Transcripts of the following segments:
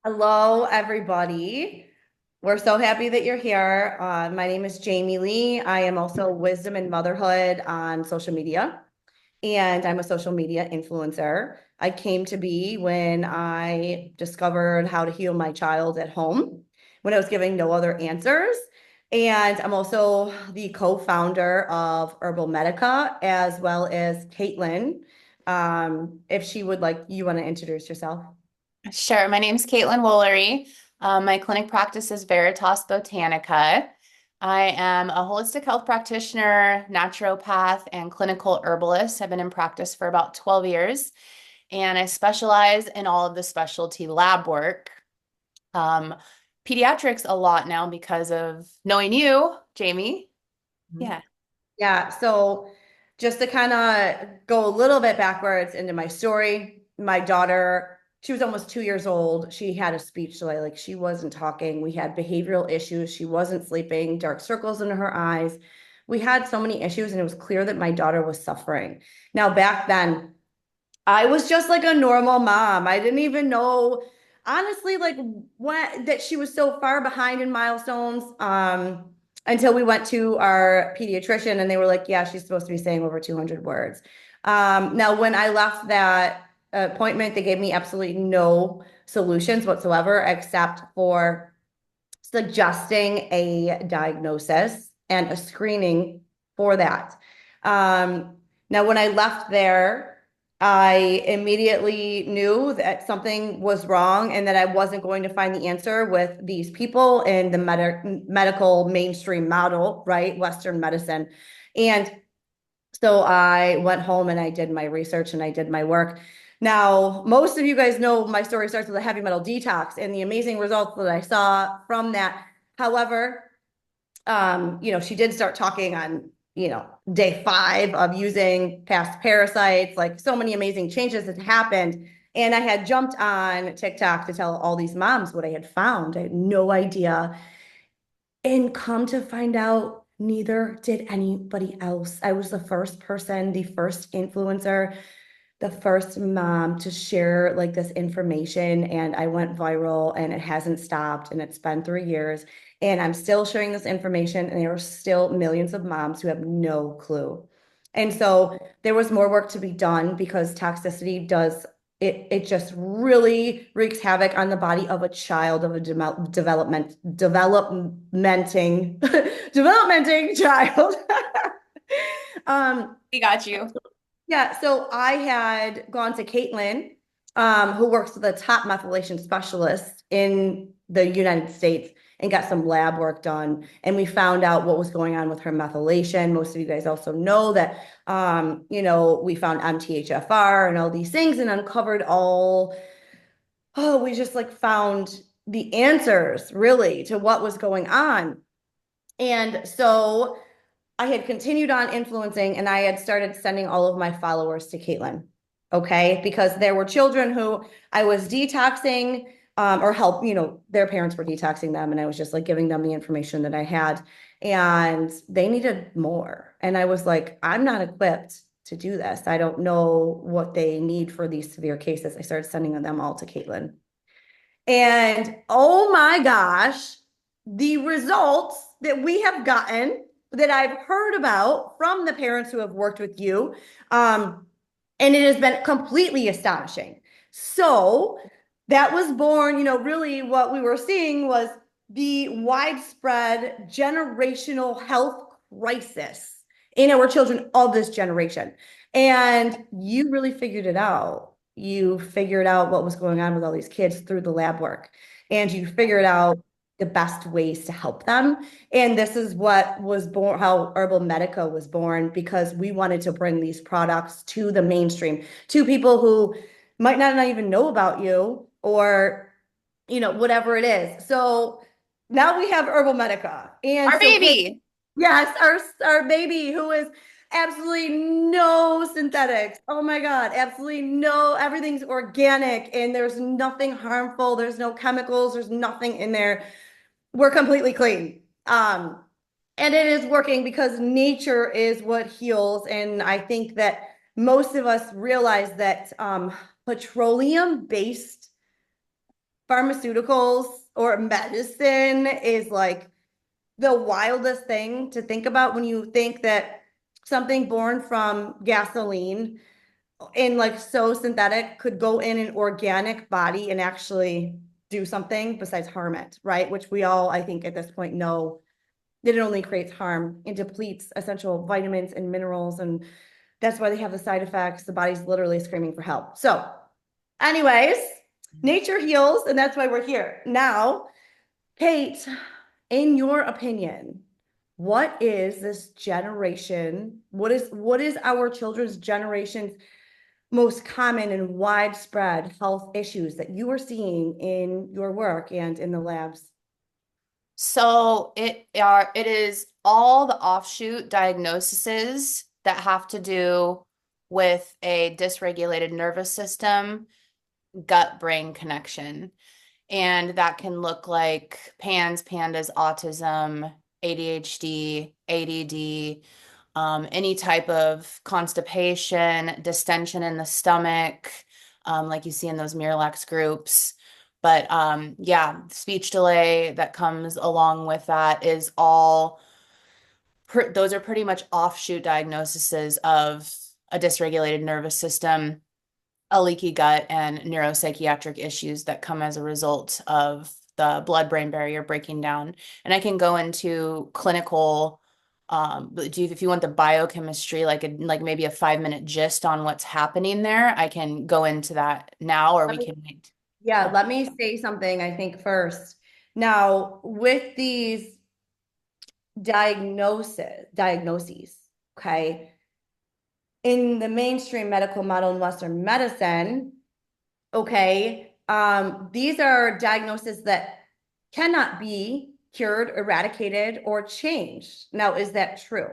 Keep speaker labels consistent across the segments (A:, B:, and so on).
A: Hello, everybody. We're so happy that you're here. My name is Jamie Lee. I am also Wisdom and Motherhood on social media, and I'm a social media influencer. I came to be when I discovered how to heal my child at home when I was giving no other answers. And I'm also the co-founder of Herbal Medica, as well as Caitlin. If she would like, you want to introduce yourself?
B: Sure. My name's Caitlin Woolery. My clinic practice is Veritas Botanica. I am a holistic health practitioner, naturopath, and clinical herbalist. I've been in practice for about 12 years, and I specialize in all of the specialty lab work. Um, Pediatrics a lot now because of knowing you, Jamie. Yeah.
A: Yeah, so just to kind of go a little bit backwards into my story, my daughter, she was almost 2 years old. She had a speech delay, like she wasn't talking. We had behavioral issues. She wasn't sleeping, dark circles in her eyes. We had so many issues, and it was clear that my daughter was suffering. Now, back then, I was just like a normal mom. I didn't even know, honestly, like what that she was so far behind in milestones. Until we went to our pediatrician and they were like, yeah, she's supposed to be saying over 200 words. Now, when I left that appointment, they gave me absolutely no solutions whatsoever except for suggesting a diagnosis and a screening for that. Now, when I left there, I immediately knew that something was wrong and that I wasn't going to find the answer with these people in the medical mainstream model, right? Western medicine. And so I went home and I did my research and I did my work. Now, most of you guys know my story starts with a heavy metal detox and the amazing results that I saw from that. However, she did start talking on, day 5 of using past parasites, like so many amazing changes that happened. And I had jumped on TikTok to tell all these moms what I had found. I had no idea. And come to find out, neither did anybody else. I was the first person, the first influencer, the first mom to share like this information, and I went viral and it hasn't stopped, and it's been 3 years and I'm still sharing this information, and there are still millions of moms who have no clue. And so there was more work to be done because toxicity does it just really wreaks havoc on the body of a child, of a developmenting developmenting child. um
B: We got you.
A: yeah, so I had gone to Caitlin, who works with the top methylation specialist in the United States, and got some lab work done. And we found out what was going on with her methylation. Most of you guys also know that, we found MTHFR and all these things and uncovered we just like found the answers really to what was going on. And so I had continued on influencing and I had started sending all of my followers to Caitlin. Okay. Because there were children who I was detoxing, or help, their parents were detoxing them. And I was just like giving them the information that I had. And they needed more. And I was like, I'm not equipped to do this. I don't know what they need for these severe cases. I started sending them all to Caitlin. And oh my gosh, the results that we have gotten, that I've heard about from the parents who have worked with you, and it has been completely astonishing. So that was born, really what we were seeing was the widespread generational health crisis in our children of this generation. And you really figured it out. You figured out what was going on with all these kids through the lab work, and you figured out the best ways to help them. And this is what was born, how Herbal Medica was born, because we wanted to bring these products to the mainstream, to people who might not even know about you, or, whatever it is. So now we have Herbal Medica. And
B: Our
A: so, Kate,
B: baby.
A: yes, our baby, who is absolutely no synthetics. Oh my God, absolutely no, everything's organic and there's nothing harmful. There's no chemicals, there's nothing in there. We're completely clean. And it is working because nature is what heals. And I think that most of us realize that petroleum based pharmaceuticals or medicine is like the wildest thing to think about when you think that something born from gasoline and like so synthetic could go in an organic body and actually do something besides harm it, right? Which we all, I think, at this point know that it only creates harm and depletes essential vitamins and minerals. And that's why they have the side effects. The body's literally screaming for help. So, anyways, nature heals, and that's why we're here. Now, Kate, in your opinion, what is this generation? What is our children's generation's most common and widespread health issues that you are seeing in your work and in the labs?
B: So it is all the offshoot diagnoses that have to do with a dysregulated nervous system, gut-brain connection. And that can look like PANS, autism, ADHD, ADD, any type of constipation, distension in the stomach, like you see in those Miralax groups. But yeah, speech delay that comes along with that is all, those are pretty much offshoot diagnoses of a dysregulated nervous system, a leaky gut, and neuropsychiatric issues that come as a result of the blood-brain barrier breaking down. And I can go into clinical, if you want the biochemistry, like maybe a 5-minute gist on what's happening there, I can go into that now, or
A: Let
B: we
A: me,
B: can wait.
A: yeah, let me say something, I think, first. Now, with these diagnoses, okay, in the mainstream medical model in Western medicine, okay, these are diagnoses that cannot be cured, eradicated, or changed. Now, is that true?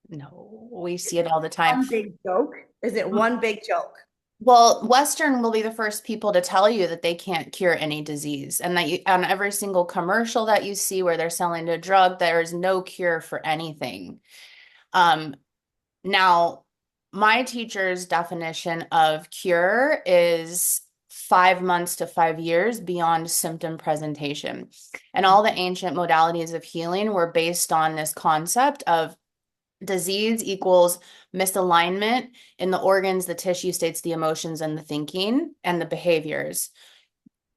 B: No, we see it all the time.
A: One big joke? Is it one big joke?
B: Well, Western will be the first people to tell you that they can't cure any disease, and that on every single commercial that you see where they're selling a drug, there is no cure for anything. Um, Now, my teacher's definition of cure is 5 months to 5 years beyond symptom presentation. And all the ancient modalities of healing were based on this concept of disease equals misalignment in the organs, the tissue states, the emotions, and the thinking and the behaviors.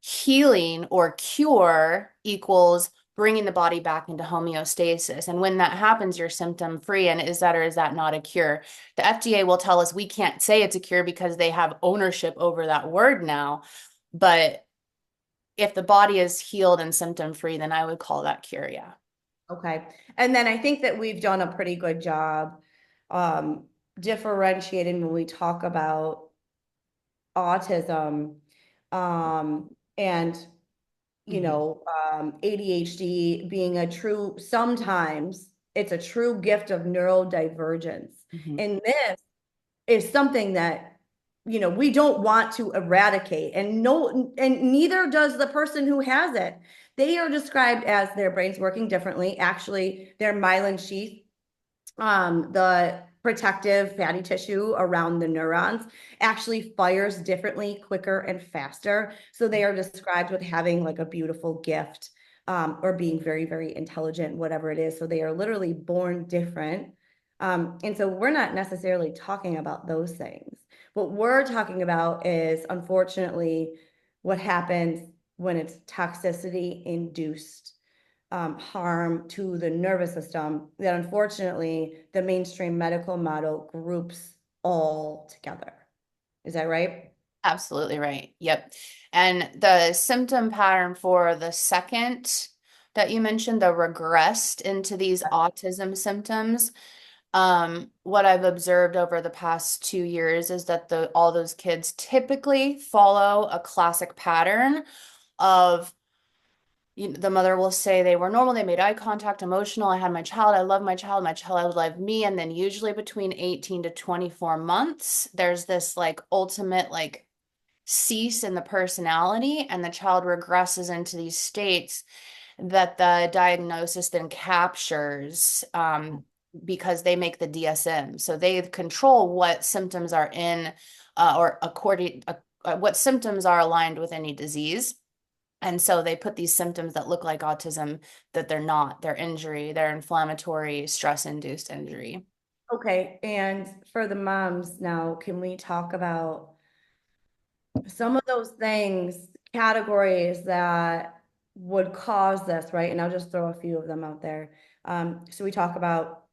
B: Healing or cure equals bringing the body back into homeostasis. And when that happens, you're symptom free. And is that or is that not a cure? The FDA will tell us we can't say it's a cure because they have ownership over that word now. But if the body is healed and symptom free, then I would call that cure. Yeah.
A: Okay. And then I think that we've done a pretty good job differentiating when we talk about autism and ADHD being sometimes it's a true gift of neurodivergence.
B: Mhm.
A: And this is something that, we don't want to eradicate. And no, and neither does the person who has it. They are described as their brains working differently. Actually, their myelin sheath, the protective fatty tissue around the neurons actually fires differently, quicker and faster. So they are described with having like a beautiful gift, or being very, very intelligent, whatever it is. So they are literally born different. And so we're not necessarily talking about those things. What we're talking about is unfortunately what happens when it's toxicity induced harm to the nervous system that unfortunately the mainstream medical model groups all together. Is that right?
B: Absolutely right. Yep. And the symptom pattern for the second that you mentioned, the regressed into these autism symptoms, what I've observed over the past 2 years is that all those kids typically follow a classic pattern of the mother will say they were normal, they made eye contact, emotional, I had my child, I love my child loved me. And then usually between 18 to 24 months, there's this like ultimate like cease in the personality, and the child regresses into these states that the diagnosis then captures, because they make the DSM. So they control what symptoms are in, or what symptoms are aligned with any disease. And so they put these symptoms that look like autism that they're not. They're injury, they're inflammatory, stress-induced injury.
A: Okay, and for the moms now, can we talk about some of those things, categories that would cause this, right? And I'll just throw a few of them out there. So we talk about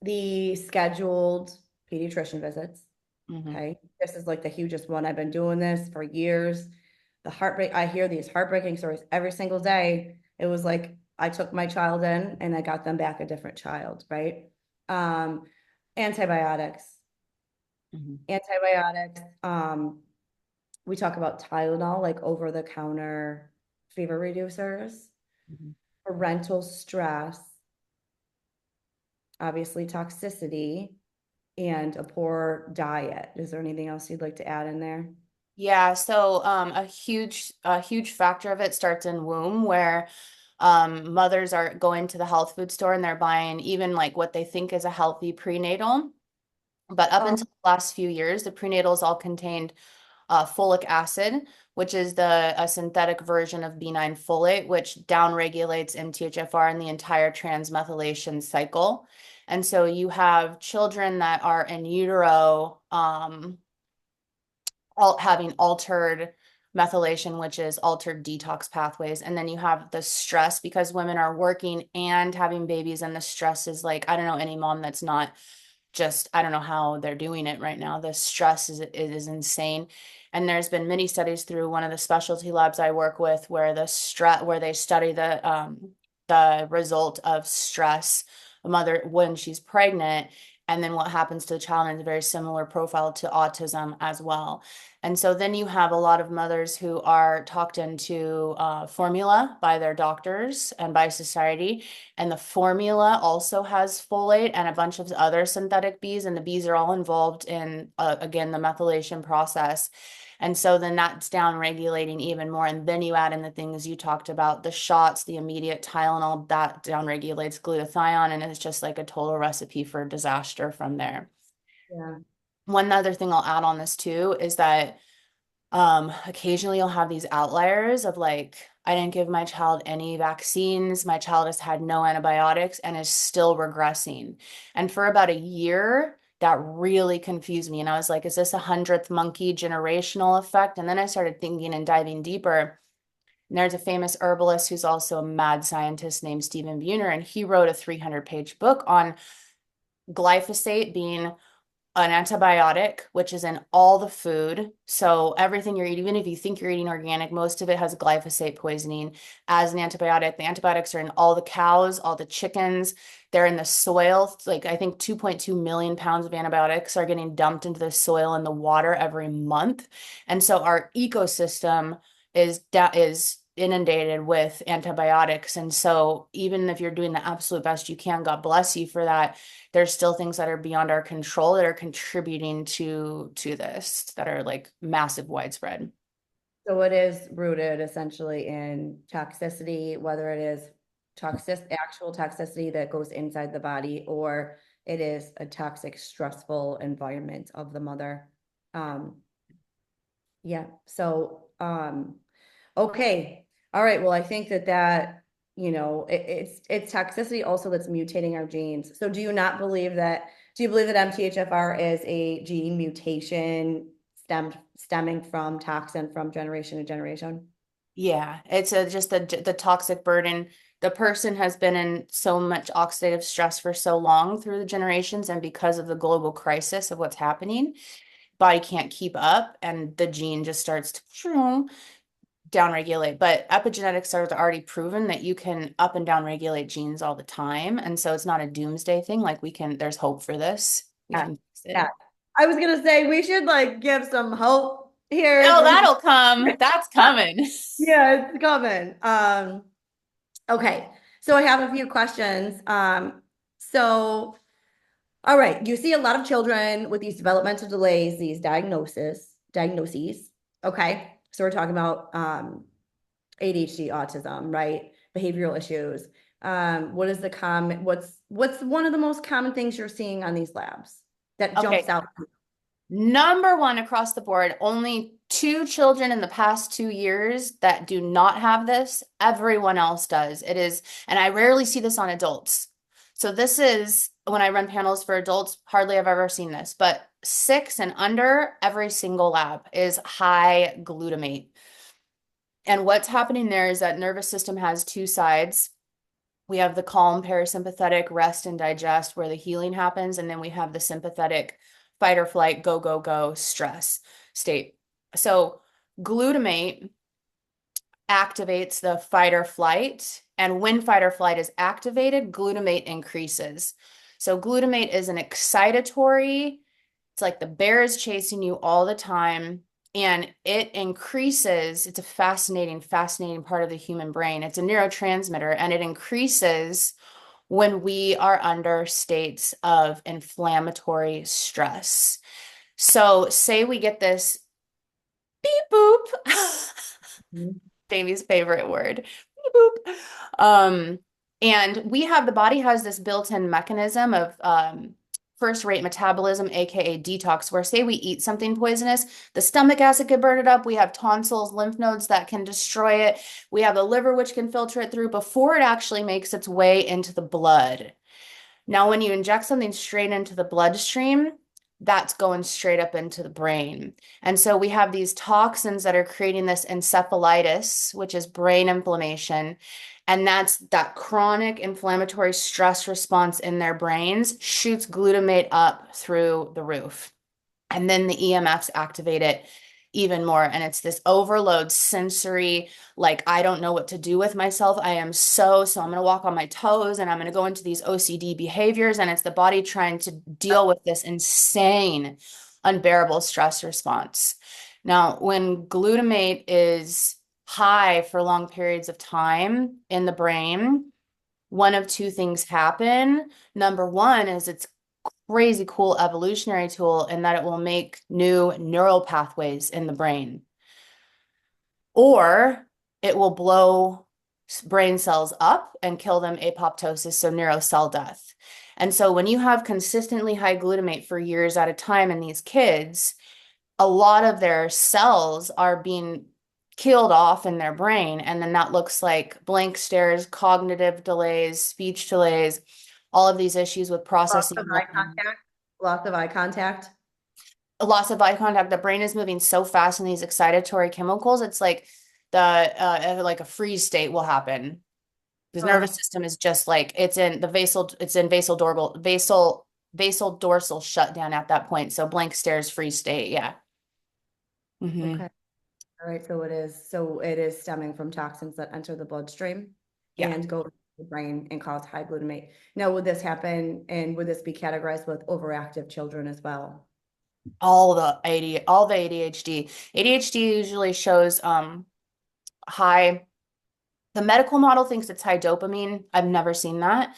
A: the scheduled pediatrician visits.
B: Mhm.
A: Okay, this is like the hugest one. I've been doing this for years. I hear these heartbreaking stories every single day. It was like I took my child in and I got them back a different child, right? Um, antibiotics,
B: Mhm.
A: antibiotics. We talk about Tylenol, like over the counter fever reducers,
B: Mhm.
A: parental stress, obviously toxicity, and a poor diet. Is there anything else you'd like to add in there?
B: Yeah, so a huge factor of it starts in womb where mothers are going to the health food store and they're buying even like what they think is a healthy prenatal. But up
A: Oh,
B: until the last few years, the prenatals all contained folic acid, which is a synthetic version of benign folate, which downregulates MTHFR and the entire transmethylation cycle. And so you have children that are in utero, having altered methylation, which is altered detox pathways. And then you have the stress because women are working and having babies, and the stress is like, I don't know any mom that's not just, I don't know how they're doing it right now. The stress is insane. And there's been many studies through one of the specialty labs I work with where where they study the result of stress a mother when she's pregnant, and then what happens to the child, and it's a very similar profile to autism as well. And so then you have a lot of mothers who are talked into formula by their doctors and by society. And the formula also has folate and a bunch of other synthetic Bs, and the Bs are all involved in, again, the methylation process. And so then that's down regulating even more. And then you add in the things you talked about, the shots, the immediate Tylenol, that down regulates glutathione, and it's just like a total recipe for disaster from there.
A: yeah.
B: One other thing I'll add on this too is that occasionally you'll have these outliers of like, I didn't give my child any vaccines. My child has had no antibiotics and is still regressing. And for about a year, that really confused me. And I was like, is this a hundredth monkey generational effect? And then I started thinking and diving deeper. And there's a famous herbalist who's also a mad scientist named Stephen Buhner, and he wrote a 300-page book on glyphosate being an antibiotic, which is in all the food. So everything you're eating, even if you think you're eating organic, most of it has glyphosate poisoning as an antibiotic. The antibiotics are in all the cows, all the chickens. They're in the soil. Like I think 2.2 million pounds of antibiotics are getting dumped into the soil and the water every month. And so our ecosystem is inundated with antibiotics. And so even if you're doing the absolute best you can, God bless you for that, there's still things that are beyond our control that are contributing to this that are like massive widespread.
A: So it is rooted essentially in toxicity, whether it is actual toxicity that goes inside the body, or it is a toxic, stressful environment of the mother. Um, yeah. So, okay. All right. Well, I think that, it's toxicity also that's mutating our genes. So do you believe that MTHFR is a gene mutation stemming from toxin from generation to generation?
B: Yeah, it's just the toxic burden. The person has been in so much oxidative stress for so long through the generations, and because of the global crisis of what's happening, body can't keep up, and the gene just starts to downregulate. But epigenetics are already proven that you can up and down regulate genes all the time. And so it's not a doomsday thing. Like there's hope for this. We
A: Yeah.
B: can fix
A: Yeah.
B: it.
A: I was gonna say we should like give some hope here.
B: Oh, that'll come. That's coming.
A: Yeah, it's coming. Okay. So I have a few questions. So all right, you see a lot of children with these developmental delays, these diagnoses. Okay. So we're talking about ADHD, autism, right? Behavioral issues. What is the common, what's one of the most common things you're seeing on these labs that
B: Okay.
A: jumps out?
B: Number one across the board, only two children in the past 2 years that do not have this. Everyone else does. It is, and I rarely see this on adults. So this is when I run panels for adults, hardly have ever seen this, but 6 and under, every single lab is high glutamate. And what's happening there is that nervous system has two sides. We have the calm parasympathetic rest and digest where the healing happens. And then we have the sympathetic fight or flight, go, go, go stress state. So glutamate activates the fight or flight. And when fight or flight is activated, glutamate increases. So glutamate is an excitatory, it's like the bear is chasing you all the time. And it increases, it's a fascinating, fascinating part of the human brain. It's a neurotransmitter and it increases when we are under states of inflammatory stress. So, say we get this beep boop,
A: Mhm.
B: Davey's favorite word, beep boop. And we have the body has this built-in mechanism of first-rate metabolism, aka detox, where say we eat something poisonous, the stomach acid can burn it up. We have tonsils, lymph nodes that can destroy it. We have the liver, which can filter it through before it actually makes its way into the blood. Now, when you inject something straight into the bloodstream, that's going straight up into the brain. And so we have these toxins that are creating this encephalitis, which is brain inflammation. And that's that chronic inflammatory stress response in their brains shoots glutamate up through the roof. And then the EMFs activate it even more. And it's this overload sensory, like, I don't know what to do with myself. I am so I'm going to walk on my toes and I'm going to go into these OCD behaviors. And it's the body trying to deal with this insane, unbearable stress response. Now, when glutamate is high for long periods of time in the brain, one of two things happen. Number one is it's crazy cool evolutionary tool in that it will make new neural pathways in the brain, or it will blow brain cells up and kill them apoptosis, so neurocell death. And so when you have consistently high glutamate for years at a time in these kids, a lot of their cells are being killed off in their brain. And then that looks like blank stares, cognitive delays, speech delays, all of these issues with
A: Loss of
B: processing
A: eye contact. Loss of eye contact.
B: loss of eye contact. The brain is moving so fast in these excitatory chemicals. It's like like a freeze state will happen. The nervous
A: Oh,
B: system is just like it's in basal dorsal shutdown at that point. So blank stares, freeze state. Yeah.
A: okay.
B: Hmm.
A: All right. So it is stemming from toxins that enter the bloodstream
B: Yeah.
A: and go to the brain and cause high glutamate. Now, would this happen and would this be categorized with overactive children as well?
B: All the ADHD. ADHD usually shows high. The medical model thinks it's high dopamine. I've never seen that.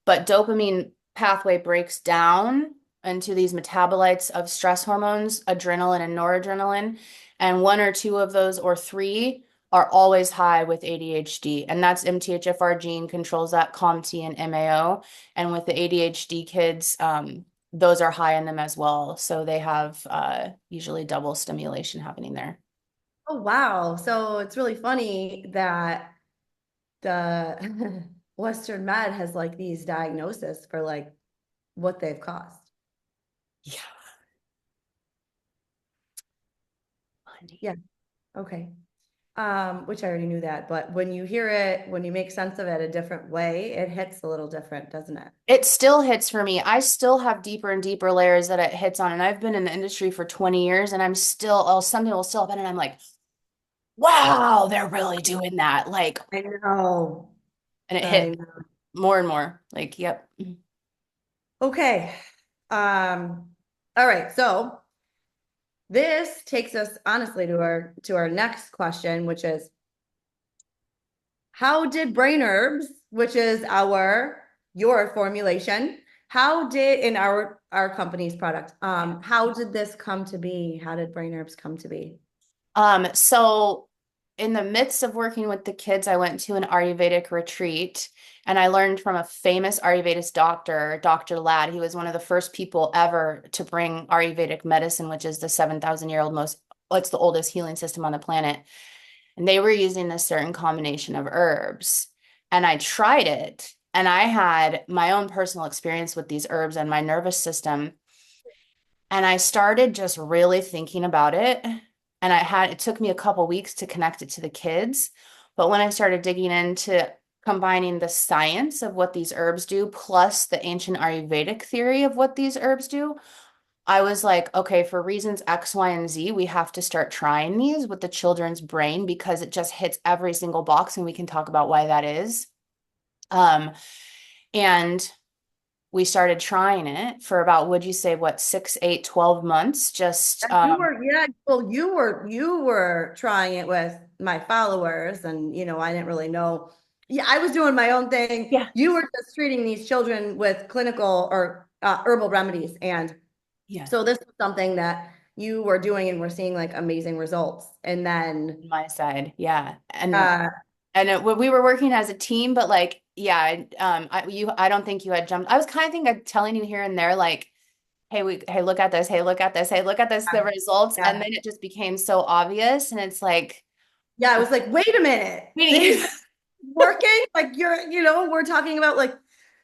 B: But dopamine pathway breaks down into these metabolites of stress hormones, adrenaline and noradrenaline. And one or two of those, or three, are always high with ADHD. And that's MTHFR gene controls that COMT and MAO. And with the ADHD kids, those are high in them as well. So they have usually double stimulation happening there.
A: Oh, wow. So it's really funny that the Western med has like these diagnoses for like what they've caused.
B: Yeah. Funny.
A: Yeah. Okay. Which I already knew that, but when you hear it, when you make sense of it a different way, it hits a little different, doesn't it?
B: It still hits for me. I still have deeper and deeper layers that it hits on. And I've been in the industry for 20 years and I'm still, oh, something will still happen. And I'm like, wow, they're really doing that. Like,
A: I know.
B: and it
A: I
B: hit
A: know.
B: more and more. Like, yep.
A: Okay. All right. So this takes us honestly to our next question, which is how did brain herbs, which is your formulation, how did in our company's product, how did this come to be? How did brain herbs come to be?
B: So in the midst of working with the kids, I went to an Ayurvedic retreat and I learned from a famous Ayurvedist doctor, Dr. Ladd. He was one of the first people ever to bring Ayurvedic medicine, which is the 7,000-year-old it's the oldest healing system on the planet. And they were using this certain combination of herbs. And I tried it and I had my own personal experience with these herbs and my nervous system. And I started just really thinking about it. And it took me a couple weeks to connect it to the kids. But when I started digging into combining the science of what these herbs do, plus the ancient Ayurvedic theory of what these herbs do, I was like, okay, for reasons X, Y, and Z, we have to start trying these with the children's brain because it just hits every single box, and we can talk about why that is. And we started trying it for about, would you say, what, 6, 8, 12 months? Just
A: You were, yeah, well, you were trying it with my followers, and I didn't really know. Yeah, I was doing my own thing.
B: yeah,
A: You were just treating these children with clinical or herbal remedies. And
B: yeah,
A: so this was something that you were doing and we're seeing like amazing results. And then
B: my side, yeah. And
A: uh
B: we were working as a team, but like, yeah, I don't think you had jumped. I was kind of thinking of telling you here and there, like, hey, look at this, hey, look at this, hey, look at this, the results. And
A: yeah,
B: then it just became so obvious. And it's like,
A: yeah, I was like, wait a minute, these
B: wait,
A: are working. Like we're talking about like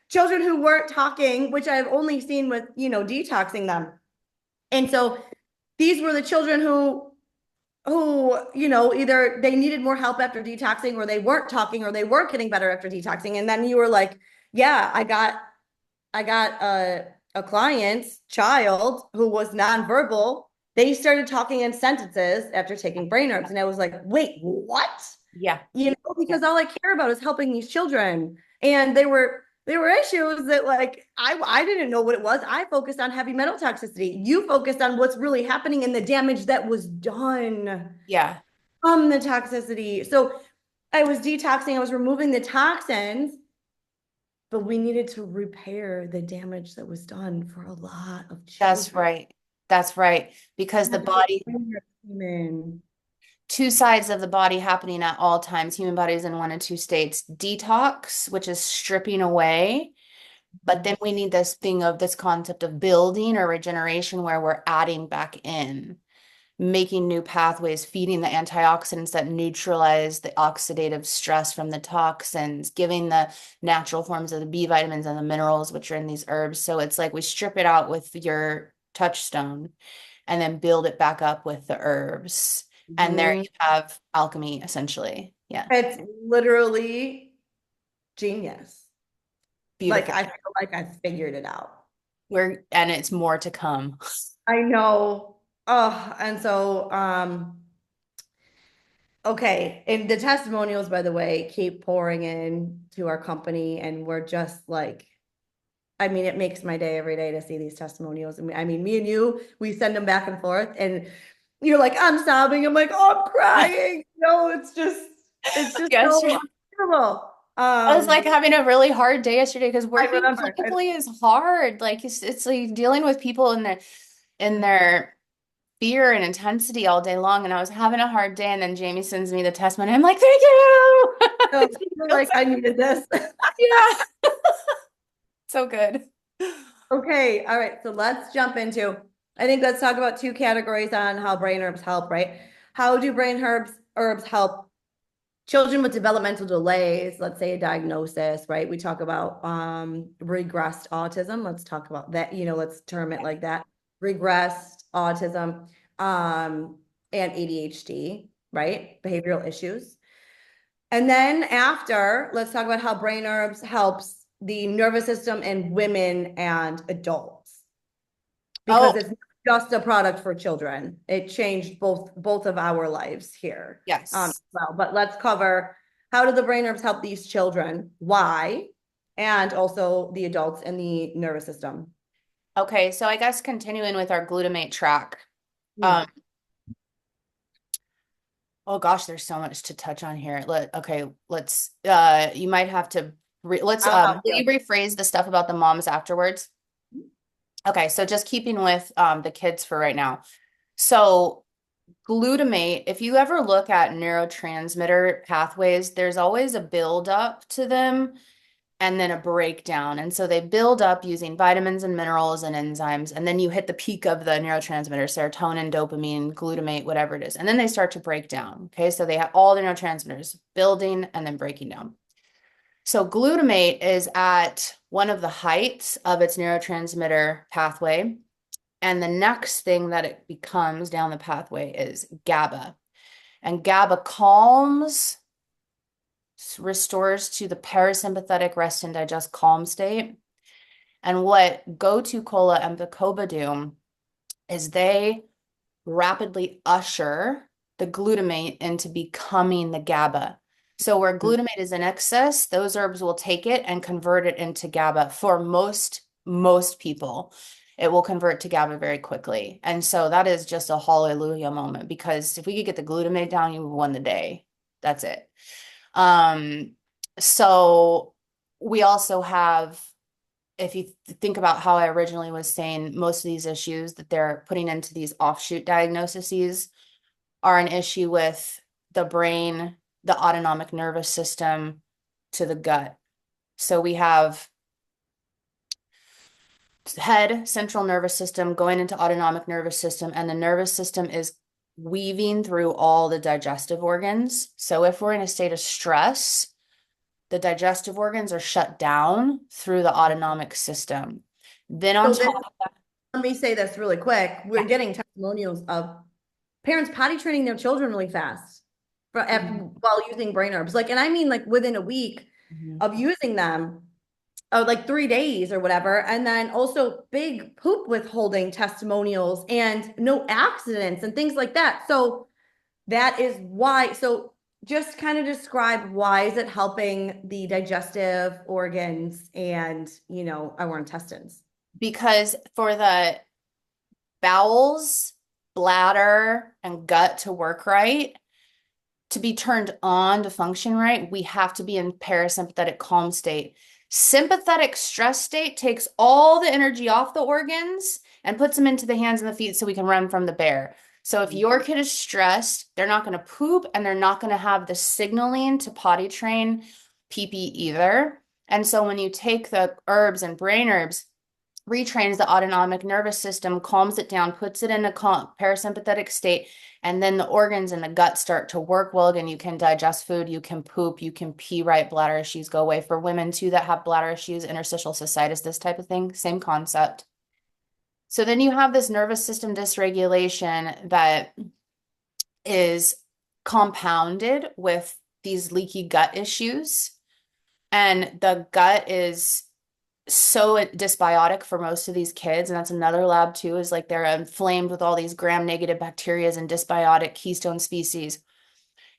A: children who weren't talking, which I've only seen with, detoxing them. And so these were the children who, either they needed more help after detoxing or they weren't talking or they weren't getting better after detoxing. And then you were like, yeah, I got a client's child who was nonverbal. They started talking in sentences after taking brain herbs. And I was like, wait, what?
B: yeah, yeah,
A: Because all I care about is helping these children. And there were issues that like I didn't know what it was. I focused on heavy metal toxicity. You focused on what's really happening and the damage that was done
B: yeah.
A: from the toxicity. So I was detoxing, I was removing the toxins, but we needed to repair the damage that was done for a lot of
B: That's
A: children.
B: right. That's right. Because the
A: That's what
B: body,
A: came in.
B: two sides of the body happening at all times. Human body is in one and two states. Detox, which is stripping away. But then we need this concept of building or regeneration where we're adding back in, making new pathways, feeding the antioxidants that neutralize the oxidative stress from the toxins, giving the natural forms of the B vitamins and the minerals, which are in these herbs. So it's like we strip it out with your touchstone and then build it back up with the herbs. And there
A: Mhm.
B: you have alchemy, essentially. Yeah.
A: It's literally genius. Like
B: Beautiful.
A: I feel like I figured it out.
B: And it's more to come.
A: I know. Oh, and so okay. And the testimonials, by the way, keep pouring in to our company, and we're just like, I mean, it makes my day every day to see these testimonials. And I mean, me and you, we send them back and forth, and you're like, I'm sobbing. I'm like, oh, I'm crying. No, it's just so
B: Yesterday,
A: unbelievable.
B: I was like having a really hard day yesterday because
A: I
B: working
A: remember.
B: clinically is hard. Like it's like dealing with people in their fear and intensity all day long. And I was having a hard day. And then Jamie sends me the testimony. I'm like, thank you.
A: So you're like, I needed this.
B: Yeah. So good.
A: Okay, all right. So let's jump into, I think let's talk about two categories on how brain herbs help, right? How do brain herbs help children with developmental delays, let's say a diagnosis, right? We talk about regressed autism. Let's talk about that, let's term it like that. Regressed autism, and ADHD, right? Behavioral issues. And then after, let's talk about how brain herbs helps the nervous system in women and adults, because
B: Oh,
A: it's not just a product for children. It changed both of our lives here.
B: yes.
A: Well, but let's cover, how do the brain herbs help these children? Why? And also the adults and the nervous system.
B: Okay. So I guess continuing with our glutamate track.
A: Hmm.
B: Um, oh gosh, there's so much to touch on here. Let's you might have to
A: I'll help
B: will
A: you.
B: you rephrase the stuff about the moms afterwards? Okay, so just keeping with the kids for right now. So Glutamate, if you ever look at neurotransmitter pathways, there's always a buildup to them and then a breakdown. And so they build up using vitamins and minerals and enzymes. And then you hit the peak of the neurotransmitter, serotonin, dopamine, glutamate, whatever it is. And then they start to break down. Okay. So they have all the neurotransmitters building and then breaking down. So glutamate is at one of the heights of its neurotransmitter pathway. And the next thing that it becomes down the pathway is GABA. And GABA calms, restores to the parasympathetic rest and digest calm state. And what gotu kola and bacopa do is they rapidly usher the glutamate into becoming the GABA. So where glutamate is in excess, those herbs will take it and convert it into GABA. For most people, it will convert to GABA very quickly. And so that is just a hallelujah moment, because if we could get the glutamate down, you won the day. That's it. So we also have, if you think about how I originally was saying, most of these issues that they're putting into these offshoot diagnoses are an issue with the brain, the autonomic nervous system to the gut. So we have head, central nervous system going into autonomic nervous system, and the nervous system is weaving through all the digestive organs. So if we're in a state of stress, the digestive organs are shut down through the autonomic system. Then on
A: So this,
B: top of that,
A: let me say this really quick. We're
B: yeah.
A: getting testimonials of parents potty training their children really fast while using brain herbs. Like, and I mean like within a week
B: Mhm.
A: of using them, like 3 days or whatever. And then also big poop withholding testimonials and no accidents and things like that. So that is why. So just kind of describe, why is it helping the digestive organs and, our intestines?
B: Because for the bowels, bladder, and gut to work right, to be turned on to function right, we have to be in parasympathetic calm state. Sympathetic stress state takes all the energy off the organs and puts them into the hands and the feet so we can run from the bear. So if your kid is stressed, they're not going to poop and they're not going to have the signaling to potty train pee pee either. And so when you take the herbs and brain herbs, retrains the autonomic nervous system, calms it down, puts it in a parasympathetic state, and then the organs and the gut start to work well again. You can digest food, you can poop, you can pee right, bladder issues go away. For women too that have bladder issues, interstitial cystitis, this type of thing, same concept. So then you have this nervous system dysregulation that is compounded with these leaky gut issues. And the gut is so dysbiotic for most of these kids. And that's another lab too, is like they're inflamed with all these gram-negative bacteria and dysbiotic keystone species.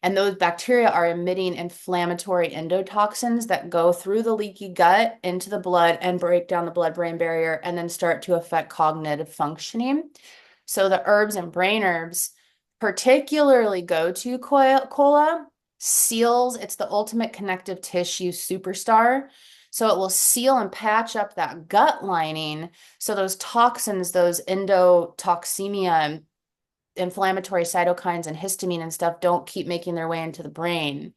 B: And those bacteria are emitting inflammatory endotoxins that go through the leaky gut into the blood and break down the blood-brain barrier and then start to affect cognitive functioning. So the herbs and brain herbs, particularly gotu kola, seals, it's the ultimate connective tissue superstar. So it will seal and patch up that gut lining. So those toxins, those endotoxemia, inflammatory cytokines and histamine and stuff don't keep making their way into the brain.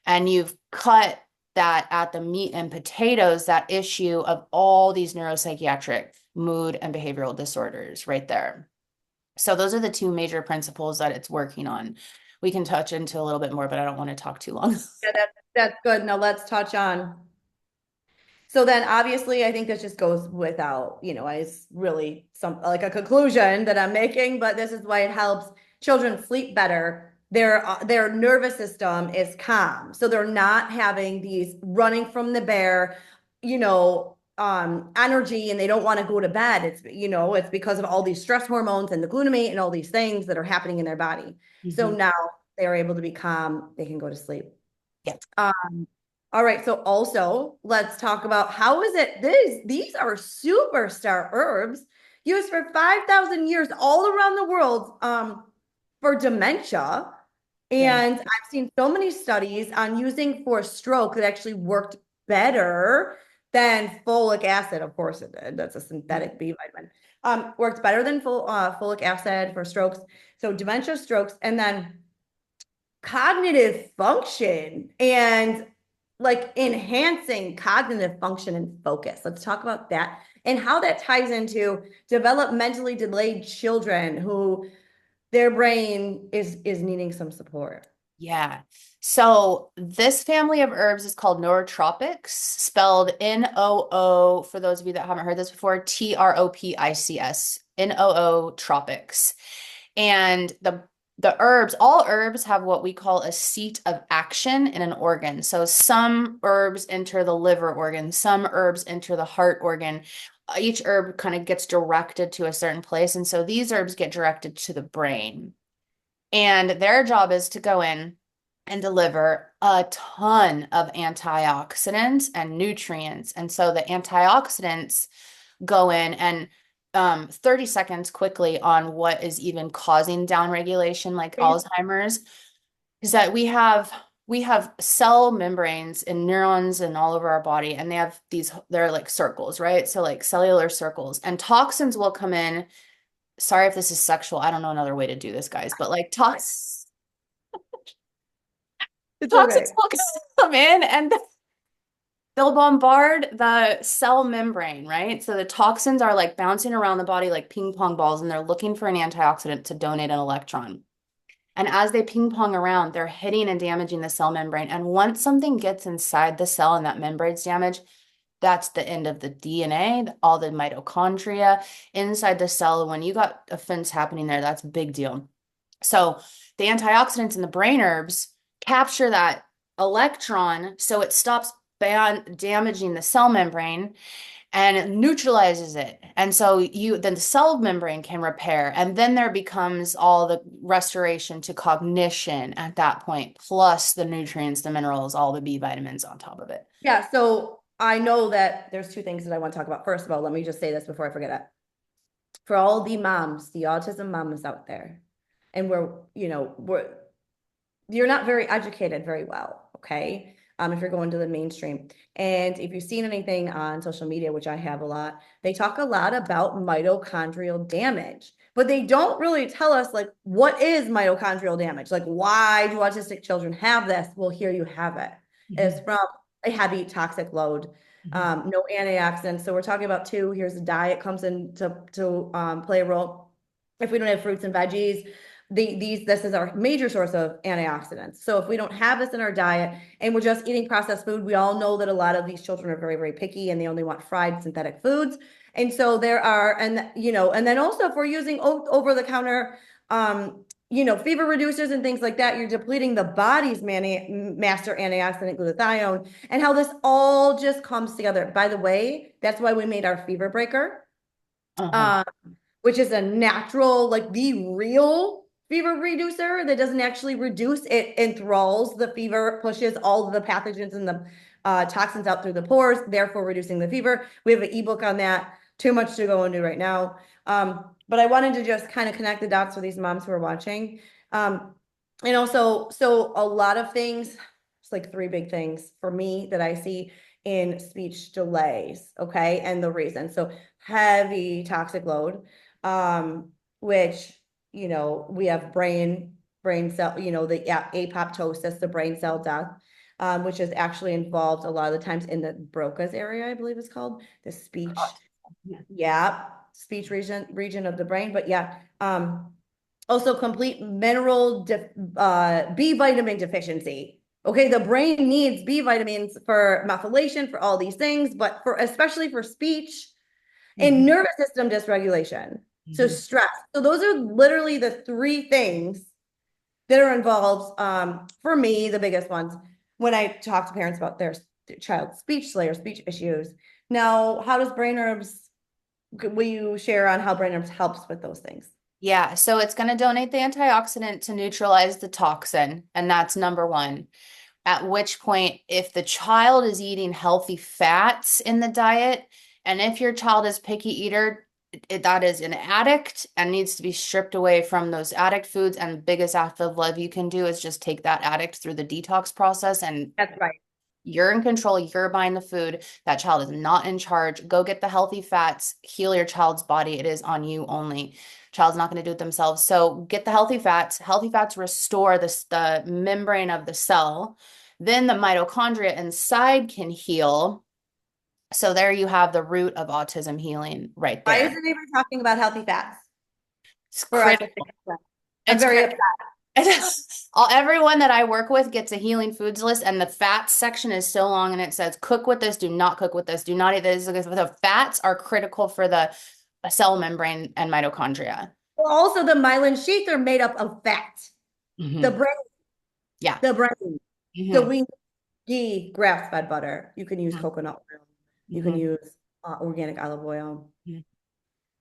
B: And you've cut that at the meat and potatoes, that issue of all these neuropsychiatric mood and behavioral disorders right there. So those are the two major principles that it's working on. We can touch into a little bit more, but I don't want to talk too long.
A: Yeah, that's good. Now let's touch on. So then obviously I think this just goes without, is really some like a conclusion that I'm making, but this is why it helps children sleep better. Their nervous system is calm. So they're not having these running from the bear, energy, and they don't want to go to bed. It's because of all these stress hormones and the glutamate and all these things that are happening in their body. So
B: Mhm.
A: now they're able to be calm, they can go to sleep.
B: Yeah.
A: All right, so also let's talk about how is it these are superstar herbs used for 5,000 years all around the world for dementia.
B: Yeah.
A: And I've seen so many studies on using for stroke that actually worked better than folic acid. Of course it did. That's a synthetic B vitamin. Works better than folic acid for strokes. So dementia, strokes, and then cognitive function and like enhancing cognitive function and focus. Let's talk about that and how that ties into developmentally delayed children who their brain is needing some support.
B: Yeah. So this family of herbs is called nootropics, spelled N-O-O, for those of you that haven't heard this before, Tropics, N-O-O tropics. And the herbs, all herbs have what we call a seat of action in an organ. So some herbs enter the liver organ, some herbs enter the heart organ. Each herb kind of gets directed to a certain place. And so these herbs get directed to the brain. And their job is to go in and deliver a ton of antioxidants and nutrients. And so the antioxidants go in and 30 seconds quickly on what is even causing downregulation like Alzheimer's is that we have cell membranes and neurons and all over our body, and they're like circles, right? So like cellular circles, and toxins will come in. Sorry if this is sexual. I don't know another way to do this, guys, but like
A: It's
B: toxins
A: okay.
B: will come in and they'll bombard the cell membrane, right? So the toxins are like bouncing around the body like ping pong balls, and they're looking for an antioxidant to donate an electron. And as they ping pong around, they're hitting and damaging the cell membrane. And once something gets inside the cell and that membrane's damaged, that's the end of the DNA, all the mitochondria inside the cell. When you got offense happening there, that's a big deal. So the antioxidants in the brain herbs capture that electron so it stops damaging the cell membrane and it neutralizes it. And so then the cell membrane can repair, and then there becomes all the restoration to cognition at that point, plus the nutrients, the minerals, all the B vitamins on top of it.
A: Yeah, so I know that there's two things that I want to talk about. First of all, let me just say this before I forget it. For all the moms, the autism moms out there, and you're not very educated very well, okay? If you're going to the mainstream. And if you've seen anything on social media, which I have a lot, they talk a lot about mitochondrial damage, but they don't really tell us like what is mitochondrial damage? Like why do autistic children have this? Well, here you have it. It's from a heavy toxic load. No antioxidants. So we're talking about two. Here's the diet comes in to play a role. If we don't have fruits and veggies, this is our major source of antioxidants. So if we don't have this in our diet and we're just eating processed food, we all know that a lot of these children are very, very picky and they only want fried synthetic foods. And so and then also if we're using over the counter, fever reducers and things like that, you're depleting the body's master antioxidant glutathione, and how this all just comes together. By the way, that's why we made our fever breaker,
B: Uh-huh.
A: which is a natural, like the real fever reducer that doesn't actually reduce, it enthralls the fever, pushes all of the pathogens and the toxins out through the pores, therefore reducing the fever. We have an ebook on that. Too much to go into right now. But I wanted to just kind of connect the dots for these moms who are watching. And also, so a lot of things, it's like three big things for me that I see in speech delays, okay? And the reason. So heavy toxic load, which, we have brain cell, the apoptosis, the brain cell death, which is actually involved a lot of the times in the Broca's area, I believe it's called, the speech. Yeah, speech region of the brain. But yeah, also complete mineral B vitamin deficiency. Okay, the brain needs B vitamins for methylation, for all these things, but especially for speech and nervous system dysregulation. So stress. So those are literally the three things that are involved. For me, the biggest ones when I talk to parents about their child's speech delay or speech issues. Now, how does brain herbs? Will you share on how brain herbs helps with those things?
B: Yeah, so it's going to donate the antioxidant to neutralize the toxin, and that's number one. At which point, if the child is eating healthy fats in the diet, and if your child is picky eater, that is an addict and needs to be stripped away from those addict foods. And the biggest act of love you can do is just take that addict through the detox process and
A: That's right.
B: You're in control. You're buying the food. That child is not in charge. Go get the healthy fats, heal your child's body. It is on you only. Child's not going to do it themselves. So get the healthy fats. Healthy fats restore the membrane of the cell. Then the mitochondria inside can heal. So there you have the root of autism healing right
A: Why
B: there.
A: isn't anybody talking about healthy fats
B: It's
A: for autistic
B: critical.
A: children? I'm
B: It's
A: very
B: critical.
A: upset.
B: Everyone that I work with gets a healing foods list, and the fats section is so long, and it says cook with this, do not cook with this, do not eat this. The fats are critical for the cell membrane and mitochondria.
A: Well, also, the myelin sheath are made up of fat. The
B: Hmm.
A: brain,
B: Yeah.
A: the brain. So
B: Hmm.
A: we need ghee, grass-fed butter. You can use coconut oil. You can
B: Hmm.
A: use organic olive oil.
B: Hmm.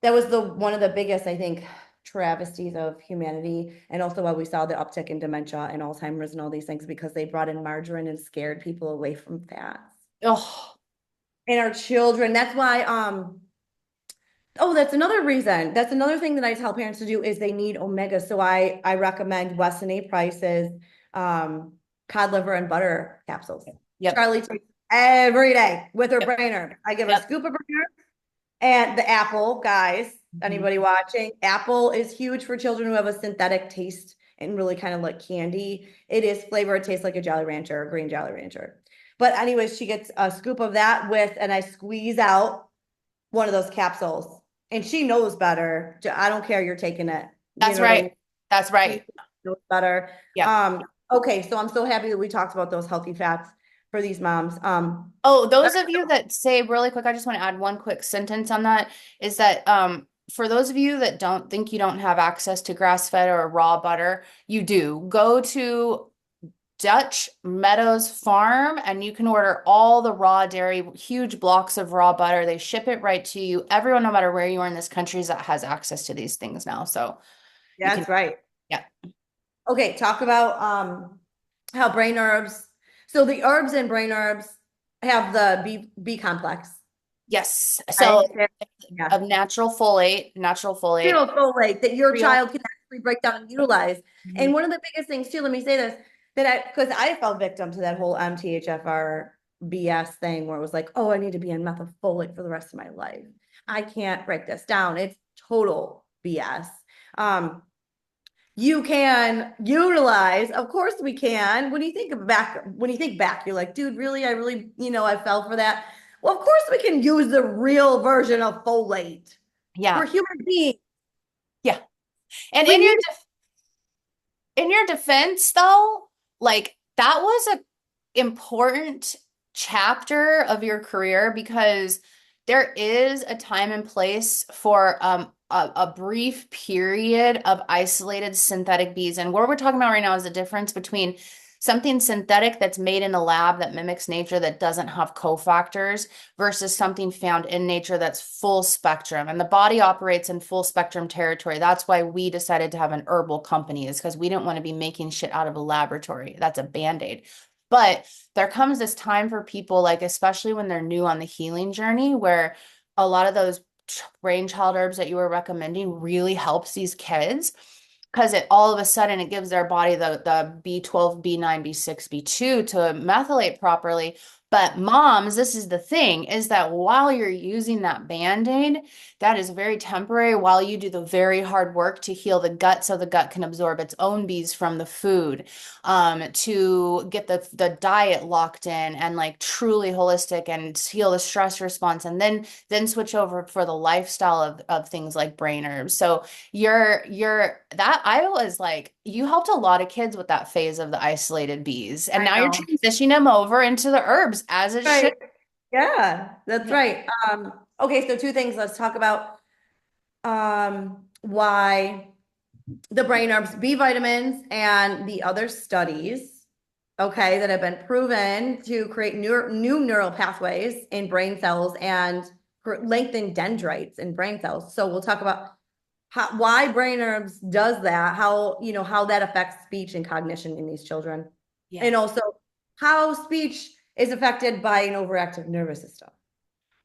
A: That was the one of the biggest, I think, travesties of humanity, and also why we saw the uptick in dementia and Alzheimer's and all these things, because they brought in margarine and scared people away from fats.
B: Oh,
A: And our children, that's why oh, that's another reason. That's another thing that I tell parents to do is they need omega. So I recommend Weston A. Price's um cod liver and butter capsules.
B: yep.
A: Charlie takes every day with her
B: Yep.
A: brainer. I give her a
B: Yep.
A: scoop of brainer and the apple, guys.
B: Mhm.
A: Anybody watching? Apple is huge for children who have a synthetic taste and really kind of like candy. It is flavor. It tastes like a Jolly Rancher, a green Jolly Rancher. But anyways, she gets a scoop of that with, and I squeeze out one of those capsules. And she knows better. I don't care. You're taking it. You
B: That's
A: know what I
B: right.
A: mean?
B: That's
A: She
B: right.
A: knows better.
B: Yep.
A: Okay. So I'm so happy that we talked about those healthy fats for these moms.
B: Oh, those of you that say really quick, I just want to add one quick sentence on that is that for those of you that don't think you don't have access to grass-fed or raw butter, you do. Go to Dutch Meadows Farm and you can order all the raw dairy, huge blocks of raw butter. They ship it right to you. Everyone, no matter where you are in this country, that has access to these things now. So you can,
A: That's right.
B: yeah.
A: Okay, talk about how brain herbs. So the herbs in brain herbs have the B complex.
B: Yes. So
A: Right? Yeah.
B: of natural folate.
A: Real folate that your
B: Real.
A: child can actually break down and utilize. And
B: Mhm.
A: one of the biggest things too, let me say this, that because I fell victim to that whole MTHFR BS thing where it was like, oh, I need to be on methylfolate for the rest of my life. I can't break this down. It's total BS. Um, you can utilize, of course we can. When you think back, you're like, dude, really? I really, I fell for that. Well, of course we can use the real version of folate. We're
B: Yeah.
A: human beings.
B: Yeah. And
A: We need
B: in your defense though, like that was a important chapter of your career because there is a time and place for a brief period of isolated synthetic bees. And what we're talking about right now is the difference between something synthetic that's made in a lab that mimics nature that doesn't have cofactors versus something found in nature that's full spectrum. And the body operates in full spectrum territory. That's why we decided to have an herbal company, is because we didn't want to be making shit out of a laboratory. That's a band-aid. But there comes this time for people, like especially when they're new on the healing journey, where a lot of those brain child herbs that you were recommending really helps these kids because it all of a sudden it gives their body the B12, B9, B6, B2 to methylate properly. But moms, this is the thing, is that while you're using that Band-Aid, that is very temporary while you do the very hard work to heal the gut so the gut can absorb its own bees from the food, to get the diet locked in and like truly holistic and heal the stress response, and then switch over for the lifestyle of things like brain herbs. So you're that I was like, you helped a lot of kids with that phase of the isolated bees, and
A: I
B: now you're
A: know.
B: transitioning them over into the herbs as it should.
A: Right. Yeah, that's
B: Yeah.
A: right. Okay, so two things. Let's talk about why the brain herbs, B vitamins, and the other studies, okay, that have been proven to create new neural pathways in brain cells and lengthen dendrites in brain cells. So we'll talk about why brain herbs does that, how that affects speech and cognition in these children,
B: Yeah.
A: and also how speech is affected by an overactive nervous system.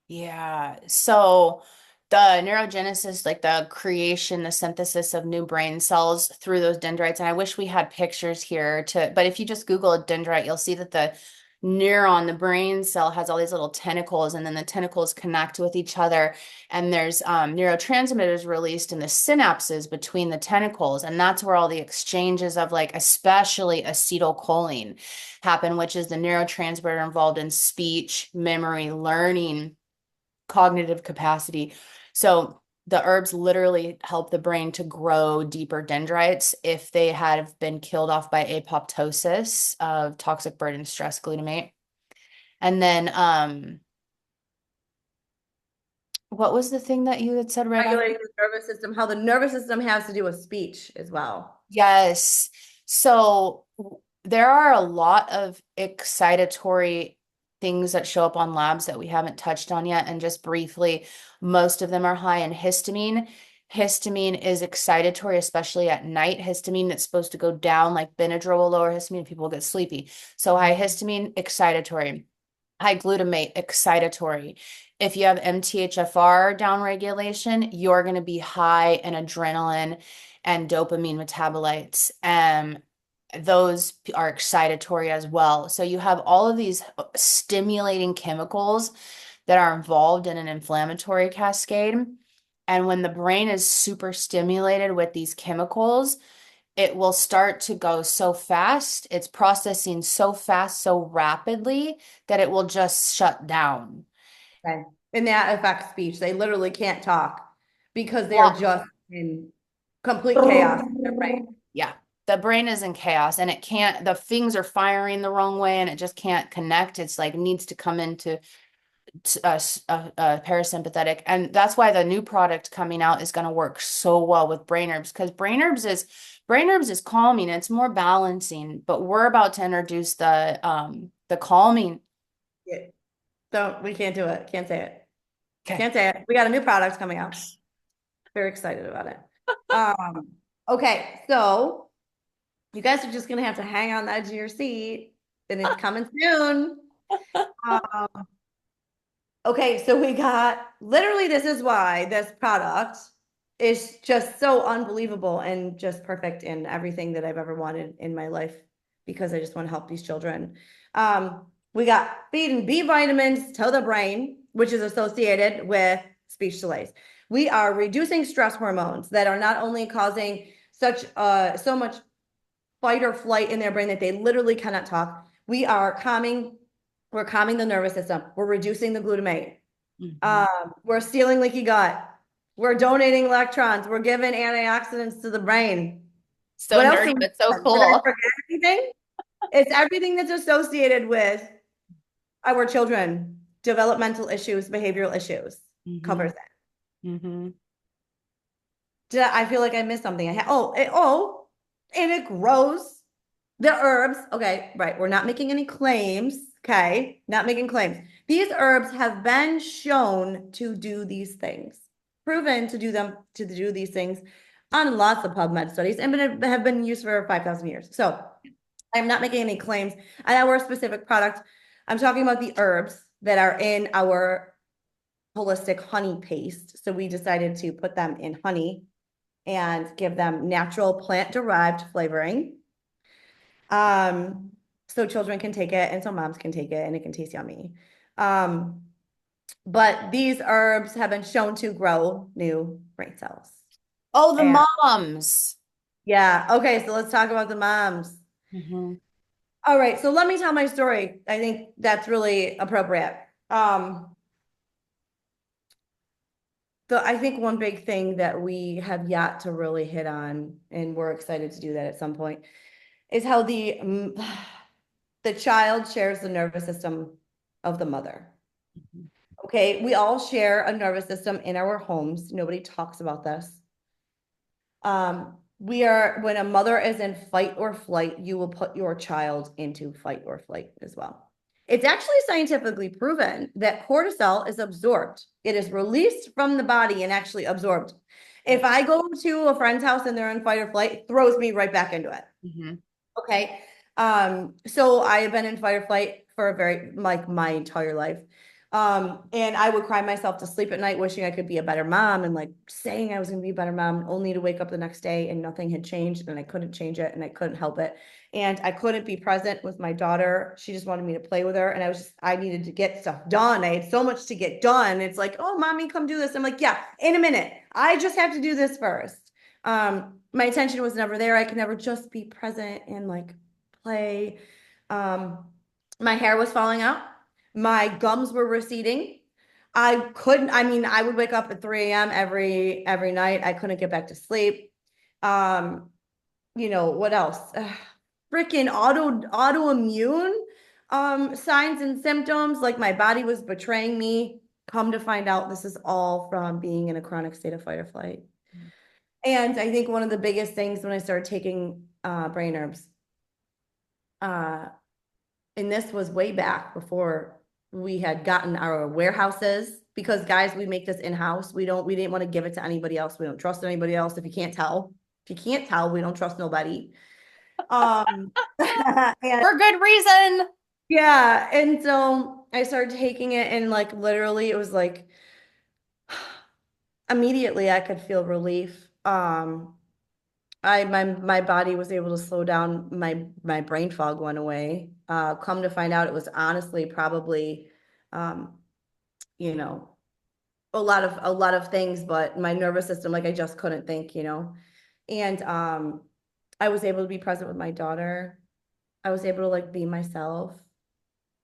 B: Yeah. So the neurogenesis, like the creation, the synthesis of new brain cells through those dendrites. And I wish we had pictures here but if you just Google a dendrite, you'll see that neuron, the brain cell has all these little tentacles, and then the tentacles connect with each other. And there's neurotransmitters released in the synapses between the tentacles. And that's where all the exchanges of, like, especially acetylcholine happen, which is the neurotransmitter involved in speech, memory, learning, cognitive capacity. So the herbs literally help the brain to grow deeper dendrites if they have been killed off by apoptosis of toxic burden stress glutamate. And then what was the thing that you had said right after?
A: Regulating the nervous system, how the nervous system has to do with speech as well.
B: Yes. So there are a lot of excitatory things that show up on labs that we haven't touched on yet. And just briefly, most of them are high in histamine. Histamine is excitatory, especially at night. Histamine that's supposed to go down, like Benadryl will lower histamine, people get sleepy. So high histamine, excitatory. High glutamate, excitatory. If you have MTHFR downregulation, you're going to be high in adrenaline and dopamine metabolites. Those are excitatory as well. So you have all of these stimulating chemicals that are involved in an inflammatory cascade. And when the brain is super stimulated with these chemicals, it will start to go so fast. It's processing so fast, so rapidly that it will just shut down.
A: Okay. And that affects speech. They literally can't talk because they're
B: Well,
A: just in complete chaos in their brain.
B: yeah, the brain is in chaos and it can't, the things are firing the wrong way and it just can't connect. It's like needs to come into parasympathetic. And that's why the new product coming out is going to work so well with brain herbs, because brain herbs is calming, it's more balancing, but we're about to introduce the calming.
A: Yeah. Don't, we can't do it. Can't say it.
B: Okay.
A: Can't say it. We got a new product coming out. Very excited about it. Okay, so you guys are just gonna have to hang on the edge of your seat, and it's coming soon. Um, okay, so we got literally this is why this product is just so unbelievable and just perfect in everything that I've ever wanted in my life because I just want to help these children. We got feeding B vitamins to the brain, which is associated with speech delays. We are reducing stress hormones that are not only causing so much fight or flight in their brain that they literally cannot talk. We're calming the nervous system. We're reducing the glutamate.
B: Mhm.
A: We're stealing leaky gut. We're donating electrons. We're giving antioxidants to the brain.
B: So
A: What else
B: nerdy,
A: do we
B: but so
A: Did I
B: cool.
A: forget anything? It's everything that's associated with our children, developmental issues, behavioral issues,
B: Hmm.
A: covers it.
B: Hmm.
A: I feel like I missed something? And it grows the herbs. Okay, right. We're not making any claims. Okay, not making claims. These herbs have been shown to do these things, proven to do these things on lots of PubMed studies and have been used for 5,000 years. So I'm not making any claims on our specific product. I'm talking about the herbs that are in our holistic honey paste. So we decided to put them in honey and give them natural plant-derived flavoring. So children can take it and so moms can take it and it can taste yummy. Um, but these herbs have been shown to grow new brain cells.
B: Oh, the
A: And
B: moms.
A: yeah, okay, so let's talk about the moms.
B: Hmm.
A: All right, so let me tell my story. I think that's really appropriate. I think one big thing that we have yet to really hit on, and we're excited to do that at some point, is how the child shares the nervous system of the mother. Okay, we all share a nervous system in our homes. Nobody talks about this. When a mother is in fight or flight, you will put your child into fight or flight as well. It's actually scientifically proven that cortisol is absorbed. It is released from the body and actually absorbed. If I go to a friend's house and they're in fight or flight, it throws me right back into it.
B: Hmm.
A: Okay. So I have been in fight or flight for like my entire life. And I would cry myself to sleep at night, wishing I could be a better mom and like saying I was going to be a better mom, only to wake up the next day and nothing had changed and I couldn't change it and I couldn't help it. And I couldn't be present with my daughter. She just wanted me to play with her. And I needed to get stuff done. I had so much to get done. It's like, oh, mommy, come do this. I'm like, yeah, in a minute. I just have to do this first. My attention was never there. I could never just be present and like play. Um, my hair was falling out. My gums were receding. I mean, I would wake up at 3 a.m. every night. I couldn't get back to sleep. Um, what else? Freaking autoimmune signs and symptoms, like my body was betraying me. Come to find out, this is all from being in a chronic state of fight or flight. And I think one of the biggest things when I started taking brain herbs, uh, and this was way back before we had gotten our warehouses, because guys, we make this in-house. We didn't want to give it to anybody else. We don't trust anybody else. If you can't tell, we don't trust nobody. And
B: For good reason.
A: yeah, and so I started taking it, and like literally it was like immediately I could feel relief. My body was able to slow down. My brain fog went away. Come to find out, it was honestly probably, um, you know, a lot of things, but my nervous system, like I just couldn't think. And I was able to be present with my daughter. I was able to like be myself.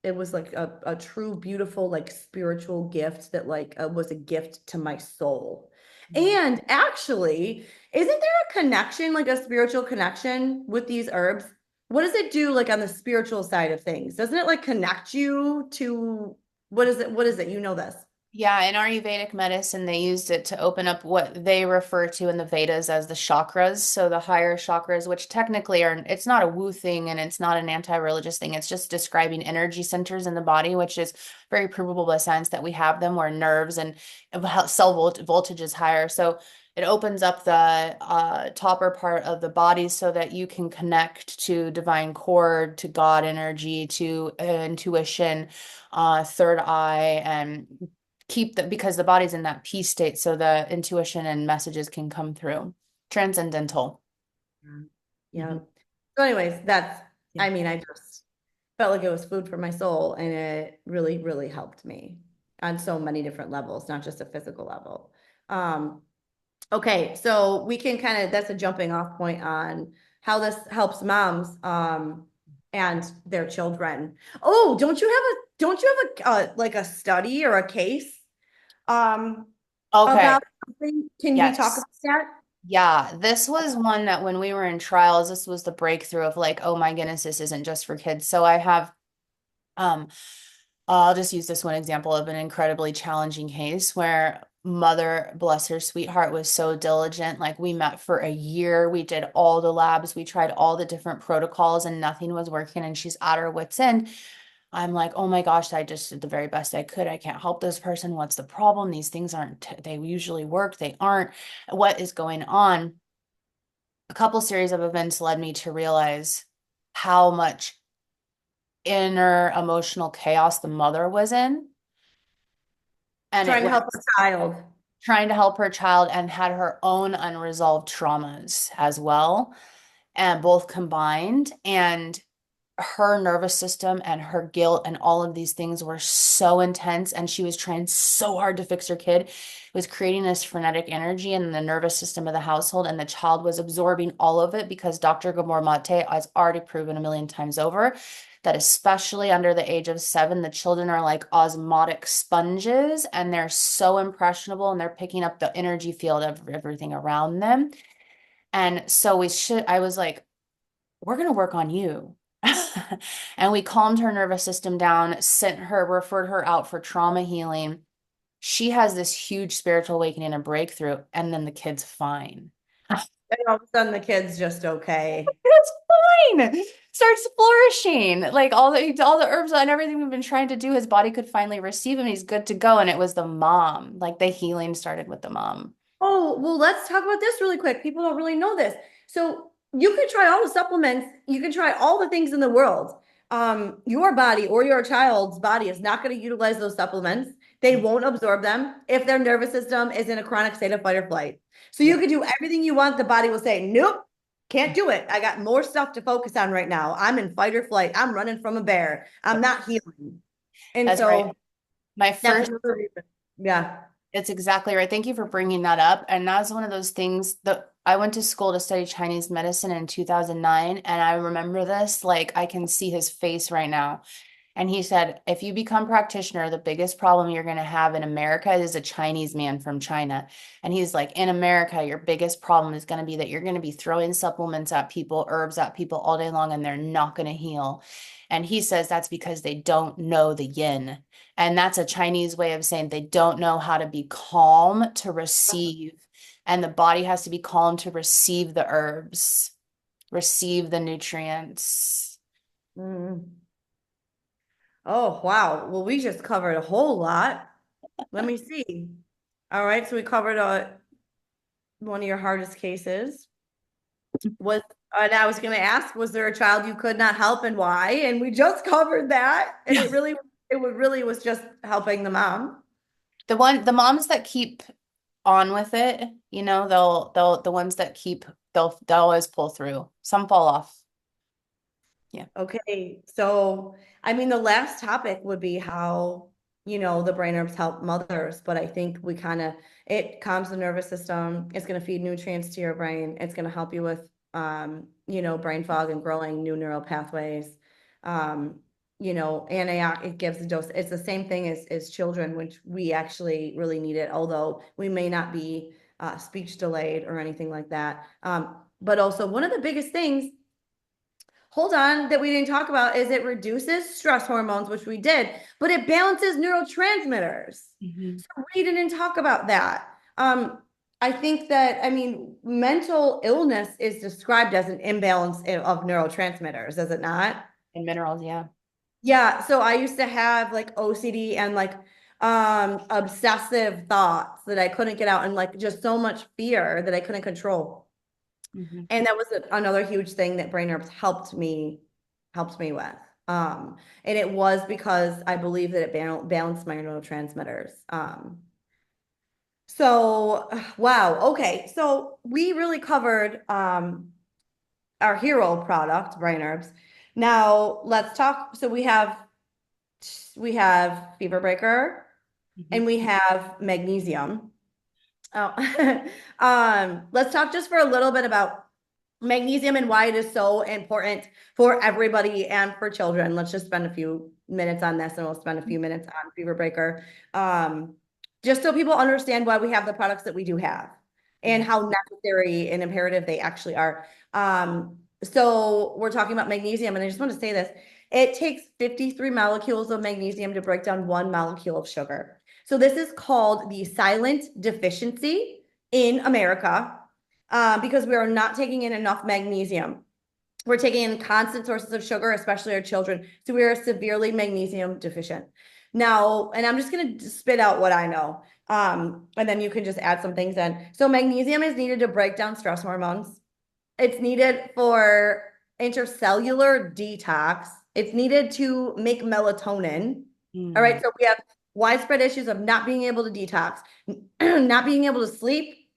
A: It was like a true, beautiful, like spiritual gift that like was a gift to my soul. And actually, isn't there a connection, like a spiritual connection with these herbs? What does it do like on the spiritual side of things? Doesn't it like connect you to what is it? What is it? You know this.
B: Yeah, in Ayurvedic medicine, they used it to open up what they refer to in the Vedas as the chakras. So the higher chakras, which technically are, it's not a woo thing and it's not an anti-religious thing. It's just describing energy centers in the body, which is very provable by science that we have them where nerves and voltage is higher. So it opens up the topper part of the body so that you can connect to divine cord, to God energy, to intuition, third eye, and keep because the body's in that peace state so the intuition and messages can come through. Transcendental.
A: Yeah.
B: Mhm.
A: So anyways,
B: Yeah.
A: I mean, I just felt like it was food for my soul, and it really, really helped me on so many different levels, not just a physical level. Um, okay, so we can kind of, that's a jumping off point on how this helps moms and their children. Oh, don't you have like a study or a case um
B: Okay.
A: about something? Can we talk
B: Yes.
A: about that?
B: Yeah, this was one that when we were in trials, this was the breakthrough of like, oh my goodness, this isn't just for kids. So I have um I'll just use this one example of an incredibly challenging case where mother, bless her sweetheart, was so diligent. Like we met for a year, we did all the labs, we tried all the different protocols, and nothing was working. And she's at her wits' end. I'm like, oh my gosh, I just did the very best I could. I can't help this person. What's the problem? These things aren't, they usually work, they aren't. What is going on? A couple series of events led me to realize how much inner emotional chaos the mother was in. And it
A: Trying to
B: was
A: help a child.
B: trying to help her child and had her own unresolved traumas as well, and both combined. And her nervous system and her guilt and all of these things were so intense. And she was trying so hard to fix her kid. It was creating this frenetic energy in the nervous system of the household. And the child was absorbing all of it because Dr. Gabor Mate has already proven a million times over that especially under the age of 7, the children are like osmotic sponges and they're so impressionable and they're picking up the energy field of everything around them. And so I was like, we're going to work on you. And we calmed her nervous system down, referred her out for trauma healing. She has this huge spiritual awakening and breakthrough, and then the kid's fine.
A: And all of a sudden the kid's just okay.
B: It's fine. Starts flourishing. Like all the herbs and everything we've been trying to do, his body could finally receive him. He's good to go. And it was the mom. Like the healing started with the mom.
A: Oh, well, let's talk about this really quick. People don't really know this. So you can try all the supplements, you can try all the things in the world, your body or your child's body is not going to utilize those supplements. They won't absorb them if their nervous system is in a chronic state of fight or flight. So you
B: Yeah.
A: could do everything you want. The body will say, nope, can't do it. I got more stuff to focus on right now. I'm in fight or flight. I'm running from a bear. I'm not healing. And
B: That's right.
A: so
B: My
A: that's
B: first
A: another reason. Yeah.
B: It's exactly right. Thank you for bringing that up. And that's one of those things that I went to school to study Chinese medicine in 2009. And I remember this, like I can see his face right now. And he said, if you become practitioner, the biggest problem you're going to have in America is a Chinese man from China. And he's like, in America, your biggest problem is going to be that you're going to be throwing supplements at people, herbs at people all day long, and they're not going to heal. And he says that's because they don't know the yin. And that's a Chinese way of saying they don't know how to be calm to receive. And the body has to be calm to receive the herbs, receive the nutrients.
A: Mm. Oh, wow. Well, we just covered a whole lot. Let me see. All right. So we covered one of your hardest cases. Was and I was going to ask, was there a child you could not help and why? And we just covered that. And it would really was just helping the mom.
B: The moms that keep on with it, the ones that they'll always pull through. Some fall off. Yeah.
A: Okay. So, I mean, the last topic would be how, the brain herbs help mothers, but I think it calms the nervous system. It's going to feed nutrients to your brain. It's going to help you with, brain fog and growing new neural pathways. It gives a dose. It's the same thing as children, which we actually really need it, although we may not be speech delayed or anything like that. But also one of the biggest things, hold on, that we didn't talk about is it reduces stress hormones, which we did, but it balances neurotransmitters.
B: Mhm.
A: So we didn't talk about that. I think that, I mean, mental illness is described as an imbalance of neurotransmitters, is it not?
B: And minerals, yeah.
A: Yeah, so I used to have like OCD and like obsessive thoughts that I couldn't get out, and like just so much fear that I couldn't control.
B: Mhm.
A: And that was another huge thing that brain herbs helped me with. And it was because I believe that it balanced my neurotransmitters. So wow, okay. So we really covered our hero product, brain herbs. Now let's talk. So we have fever breaker
B: Mhm.
A: and we have magnesium. Oh, let's talk just for a little bit about magnesium and why it is so important for everybody and for children. Let's just spend a few minutes on this, and we'll spend a few minutes on fever breaker. Just so people understand why we have the products that we do have and
B: Yeah.
A: how necessary and imperative they actually are. So we're talking about magnesium, and I just want to say this. It takes 53 molecules of magnesium to break down 1 molecule of sugar. So this is called the silent deficiency in America, because we are not taking in enough magnesium. We're taking in constant sources of sugar, especially our children. So we are severely magnesium deficient. Now, and I'm just going to spit out what I know. And then you can just add some things in. So magnesium is needed to break down stress hormones. It's needed for intercellular detox. It's needed to make melatonin. All right.
B: Mm.
A: So we have widespread issues of not being able to detox, not being able to sleep.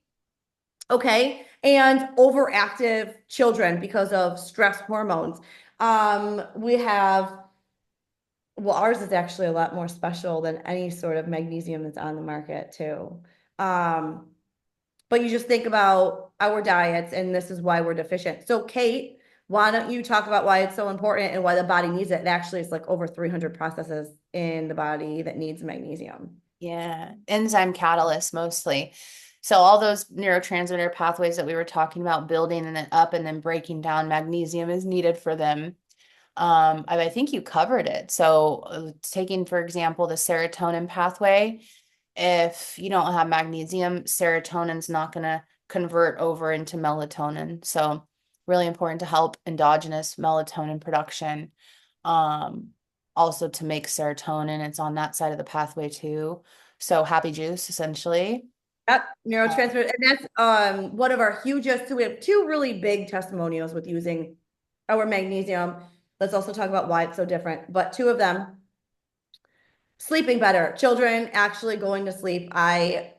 A: Okay. And overactive children because of stress hormones. We have, well, ours is actually a lot more special than any sort of magnesium that's on the market, too. Um, but you just think about our diets, and this is why we're deficient. So, Kate, why don't you talk about why it's so important and why the body needs it? It actually is like over 300 processes in the body that needs magnesium.
B: Yeah. Enzyme catalysts mostly. So all those neurotransmitter pathways that we were talking about building and then up and then breaking down, magnesium is needed for them. I think you covered it. So taking, for example, the serotonin pathway, if you don't have magnesium, serotonin's not going to convert over into melatonin. So really important to help endogenous melatonin production. Um, Also to make serotonin, it's on that side of the pathway too. So happy juice, essentially.
A: Yep,
B: Uh,
A: neurotransmitter. And that's one of our hugest. So we have two really big testimonials with using our magnesium. Let's also talk about why it's so different. But two of them, sleeping better, children actually going to sleep. I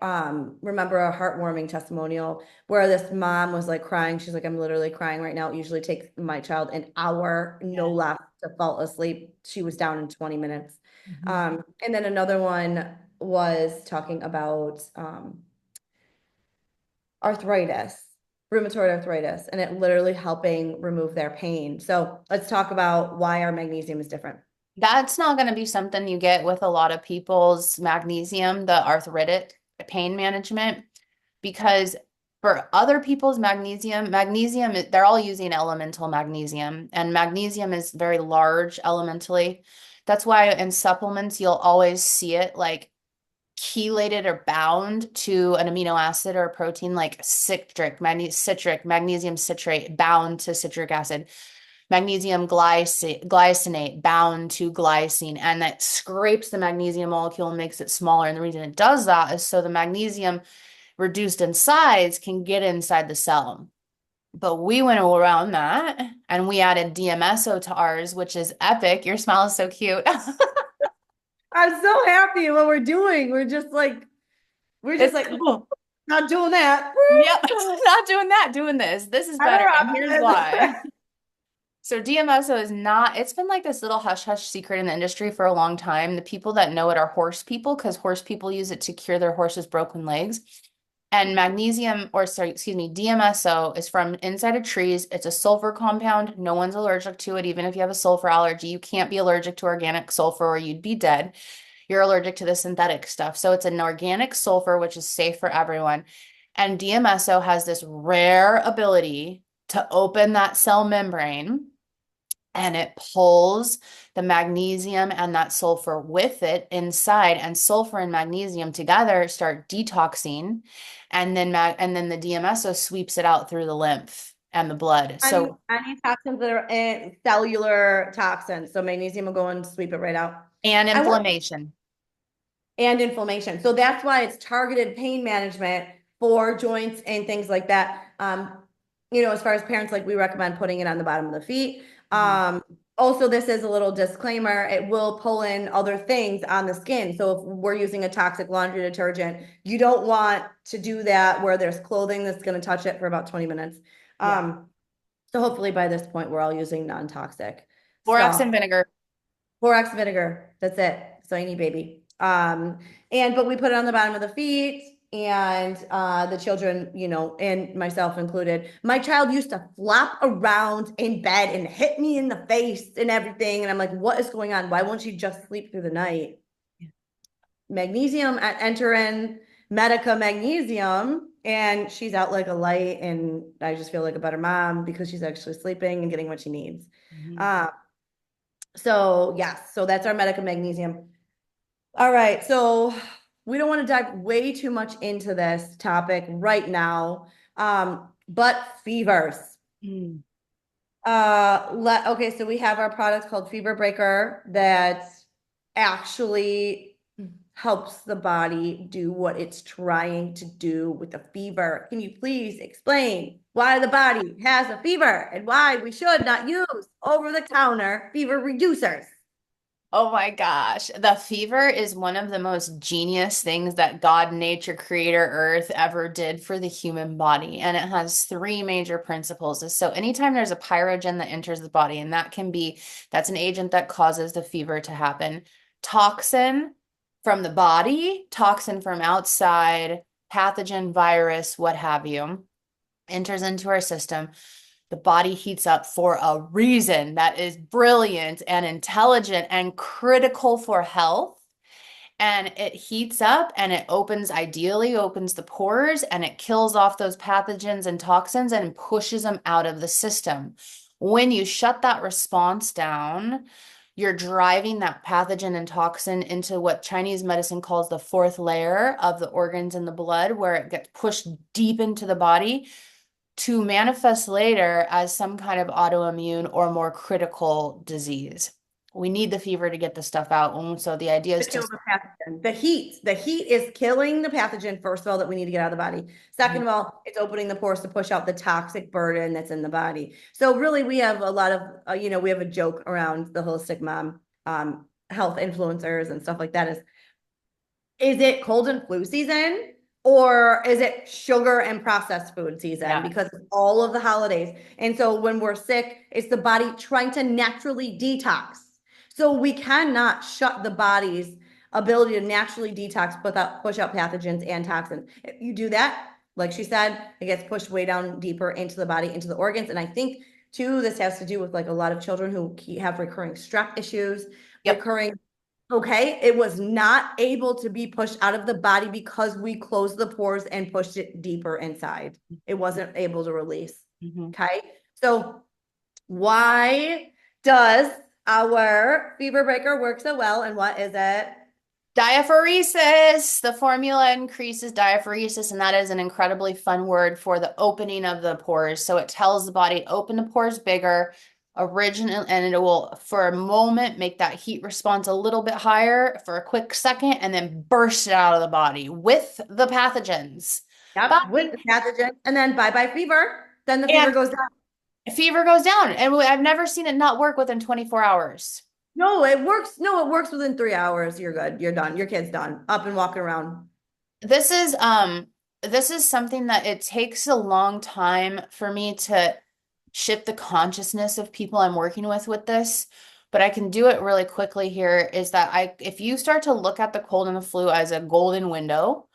A: remember a heartwarming testimonial where this mom was like crying. She's like, I'm literally crying right now. It usually takes my child an hour, no
B: Yeah.
A: less, to fall asleep. She was down in 20 minutes.
B: Mhm.
A: And then another one was talking about arthritis, rheumatoid arthritis, and it literally helping remove their pain. So let's talk about why our magnesium is different.
B: That's not going to be something you get with a lot of people's magnesium, the arthritic pain management, because for other people's magnesium, they're all using elemental magnesium, and magnesium is very large elementally. That's why in supplements, you'll always see it like chelated or bound to an amino acid or a protein like citric, magnesium citrate bound to citric acid, magnesium glycinate bound to glycine, and that scrapes the magnesium molecule and makes it smaller. And the reason it does that is so the magnesium reduced in size can get inside the cell. But we went around that and we added DMSO to ours, which is epic. Your smile is so cute.
A: I'm so happy what we're doing. We're just
B: It's
A: like
B: cool.
A: not doing that.
B: Yep. Not doing that, doing this. This is better. And here's why. So DMSO is not, it's been like this little hush hush secret in the industry for a long time. The people that know it are horse people because horse people use it to cure their horses' broken legs. And magnesium, or sorry, excuse me, DMSO is from inside of trees. It's a sulfur compound. No one's allergic to it. Even if you have a sulfur allergy, you can't be allergic to organic sulfur or you'd be dead. You're allergic to the synthetic stuff. So it's an organic sulfur, which is safe for everyone. And DMSO has this rare ability to open that cell membrane and it pulls the magnesium and that sulfur with it inside, and sulfur and magnesium together start detoxing, and then the DMSO sweeps it out through the lymph and the blood. So
A: Any toxins that are in cellular toxins. So magnesium will go and sweep it right out.
B: and
A: I want
B: inflammation.
A: and inflammation. So that's why it's targeted pain management for joints and things like that. As far as parents, like we recommend putting it on the bottom of the feet.
B: Mhm.
A: Also, this is a little disclaimer. It will pull in other things on the skin. So if we're using a toxic laundry detergent, you don't want to do that where there's clothing that's going to touch it for about 20 minutes.
B: Yeah.
A: So hopefully by this point, we're all using non-toxic
B: Borax and
A: stuff.
B: vinegar.
A: Borax vinegar. That's it. So I need baby. But we put it on the bottom of the feet and the children, and myself included. My child used to flop around in bed and hit me in the face and everything. And I'm like, what is going on? Why won't she just sleep through the night? Magnesium entering Medica magnesium, and she's out like a light, and I just feel like a better mom because she's actually sleeping and getting what she needs.
B: Mhm.
A: Uh, so yes, so that's our Medica magnesium. All right, so we don't want to dive way too much into this topic right now. But fevers.
B: Mm.
A: Okay, so we have our product called Fever Breaker that actually helps the body do what it's trying to do with the fever. Can you please explain why the body has a fever and why we should not use over-the-counter fever reducers?
B: Oh my gosh. The fever is one of the most genius things that God, nature, creator, earth ever did for the human body. And it has three major principles. So anytime there's a pyrogen that enters the body, and that's an agent that causes the fever to happen. Toxin from the body, toxin from outside, pathogen, virus, what have you, enters into our system. The body heats up for a reason that is brilliant and intelligent and critical for health. And it heats up and it ideally opens the pores and it kills off those pathogens and toxins and pushes them out of the system. When you shut that response down, you're driving that pathogen and toxin into what Chinese medicine calls the fourth layer of the organs in the blood, where it gets pushed deep into the body to manifest later as some kind of autoimmune or more critical disease. we need the fever to get the stuff out. And so the idea
A: To
B: is to
A: kill the pathogen. The heat is killing the pathogen, first of all, that we need to get out of the body. Second of all, it's opening the pores to push out the toxic burden that's in the body. So really, we have a lot of, we have a joke around the holistic mom, health influencers and stuff like that is it cold and flu season? Or is it sugar and processed food season?
B: Yeah.
A: Because of all of the holidays. And so when we're sick, it's the body trying to naturally detox. So we cannot shut the body's ability to naturally detox, push out pathogens and toxins. If you do that, like she said, it gets pushed way down deeper into the body, into the organs. And I think too, this has to do with like a lot of children who have recurring strep issues,
B: Yep.
A: recurring. Okay, it was not able to be pushed out of the body because we closed the pores and pushed it deeper inside. It wasn't able to release. Okay, so why does our fever breaker work so well, and what is it?
B: Diaphoresis. The formula increases diaphoresis, and that is an incredibly fun word for the opening of the pores. So it tells the body, open the pores bigger, original, and it will, for a moment, make that heat response a little bit higher for a quick second, and then burst it out of the body with the pathogens.
A: Yep, with the pathogen, and then bye-bye fever. Then the fever
B: And
A: goes down.
B: fever goes down, and I've never seen it not work within 24 hours.
A: No, it works. No, it works within 3 hours. You're good. You're done. Your kid's done. Up and walking around.
B: This is something that it takes a long time for me to shift the consciousness of people I'm working with this, but I can do it really quickly here is that if you start to look at the cold and the flu as a golden window,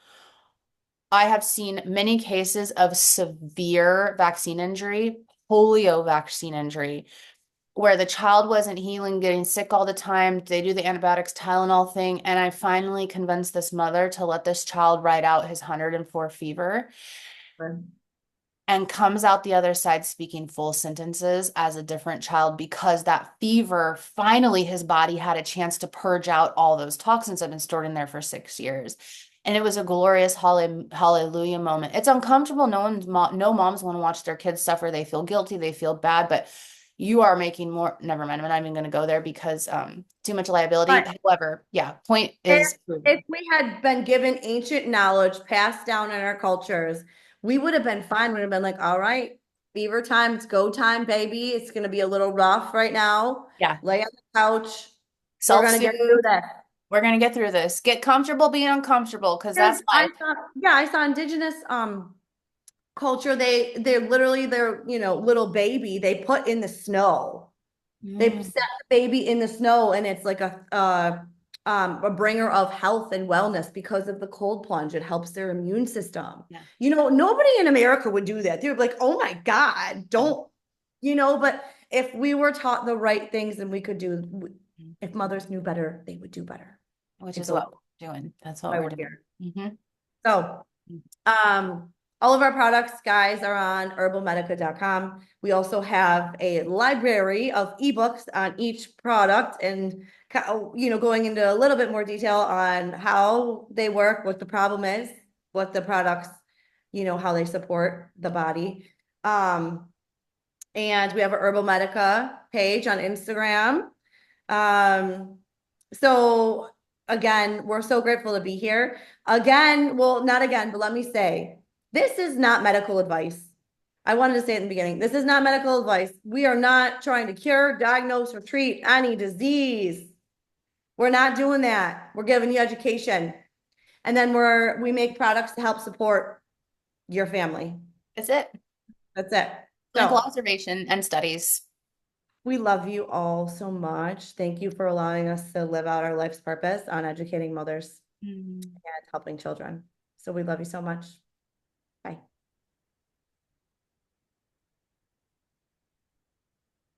B: I have seen many cases of severe vaccine injury, polio vaccine injury, where the child wasn't healing, getting sick all the time. They do the antibiotics, Tylenol thing. And I finally convinced this mother to let this child ride out his 104 fever and comes out the other side speaking full sentences as a different child because that fever, finally, his body had a chance to purge out all those toxins that have been stored in there for 6 years. And it was a glorious hallelujah moment. It's uncomfortable. No moms want to watch their kids suffer. They feel guilty. They feel bad, but you are making more. Never mind. I'm not even going to go there because too much liability.
A: But
B: However, yeah, point
A: if,
B: is proven.
A: if we had been given ancient knowledge passed down in our cultures, we would have been fine. Would have been like, all right, fever time, it's go time, baby. It's going to be a little rough right now.
B: Yeah.
A: Lay on the couch. We're going to get through
B: Self-soothe.
A: this.
B: We're going to get through this. Get comfortable being uncomfortable because
A: Because
B: that's life.
A: I saw indigenous culture. They're literally their, little baby they put in the snow. They set the baby in the snow, and it's like a bringer of health and wellness because of the cold plunge. It helps their immune system.
B: Yeah.
A: Nobody in America would do that. They would be like, oh my God, don't, but if we were taught the right things, then we could do, if mothers knew better, they would do better.
B: Which
A: And
B: is
A: so
B: what we're doing. That's what
A: why
B: we're
A: we're
B: doing.
A: here. So, all of our products, guys, are on herbalmedica.com. We also have a library of ebooks on each product and, going into a little bit more detail on how they work, what the problem is, what the products, how they support the body. And we have a Herbal Medica page on Instagram. So again, we're so grateful to be here. Again, well, not again, but let me say, this is not medical advice. I wanted to say it in the beginning. This is not medical advice. We are not trying to cure, diagnose, or treat any disease. We're not doing that. We're giving you education. And then we make products to help support your family.
B: That's it.
A: That's it.
B: Clinical
A: So
B: observation and studies.
A: we love you all so much. Thank you for allowing us to live out our life's purpose on educating mothers and helping children. So we love you so much. Bye.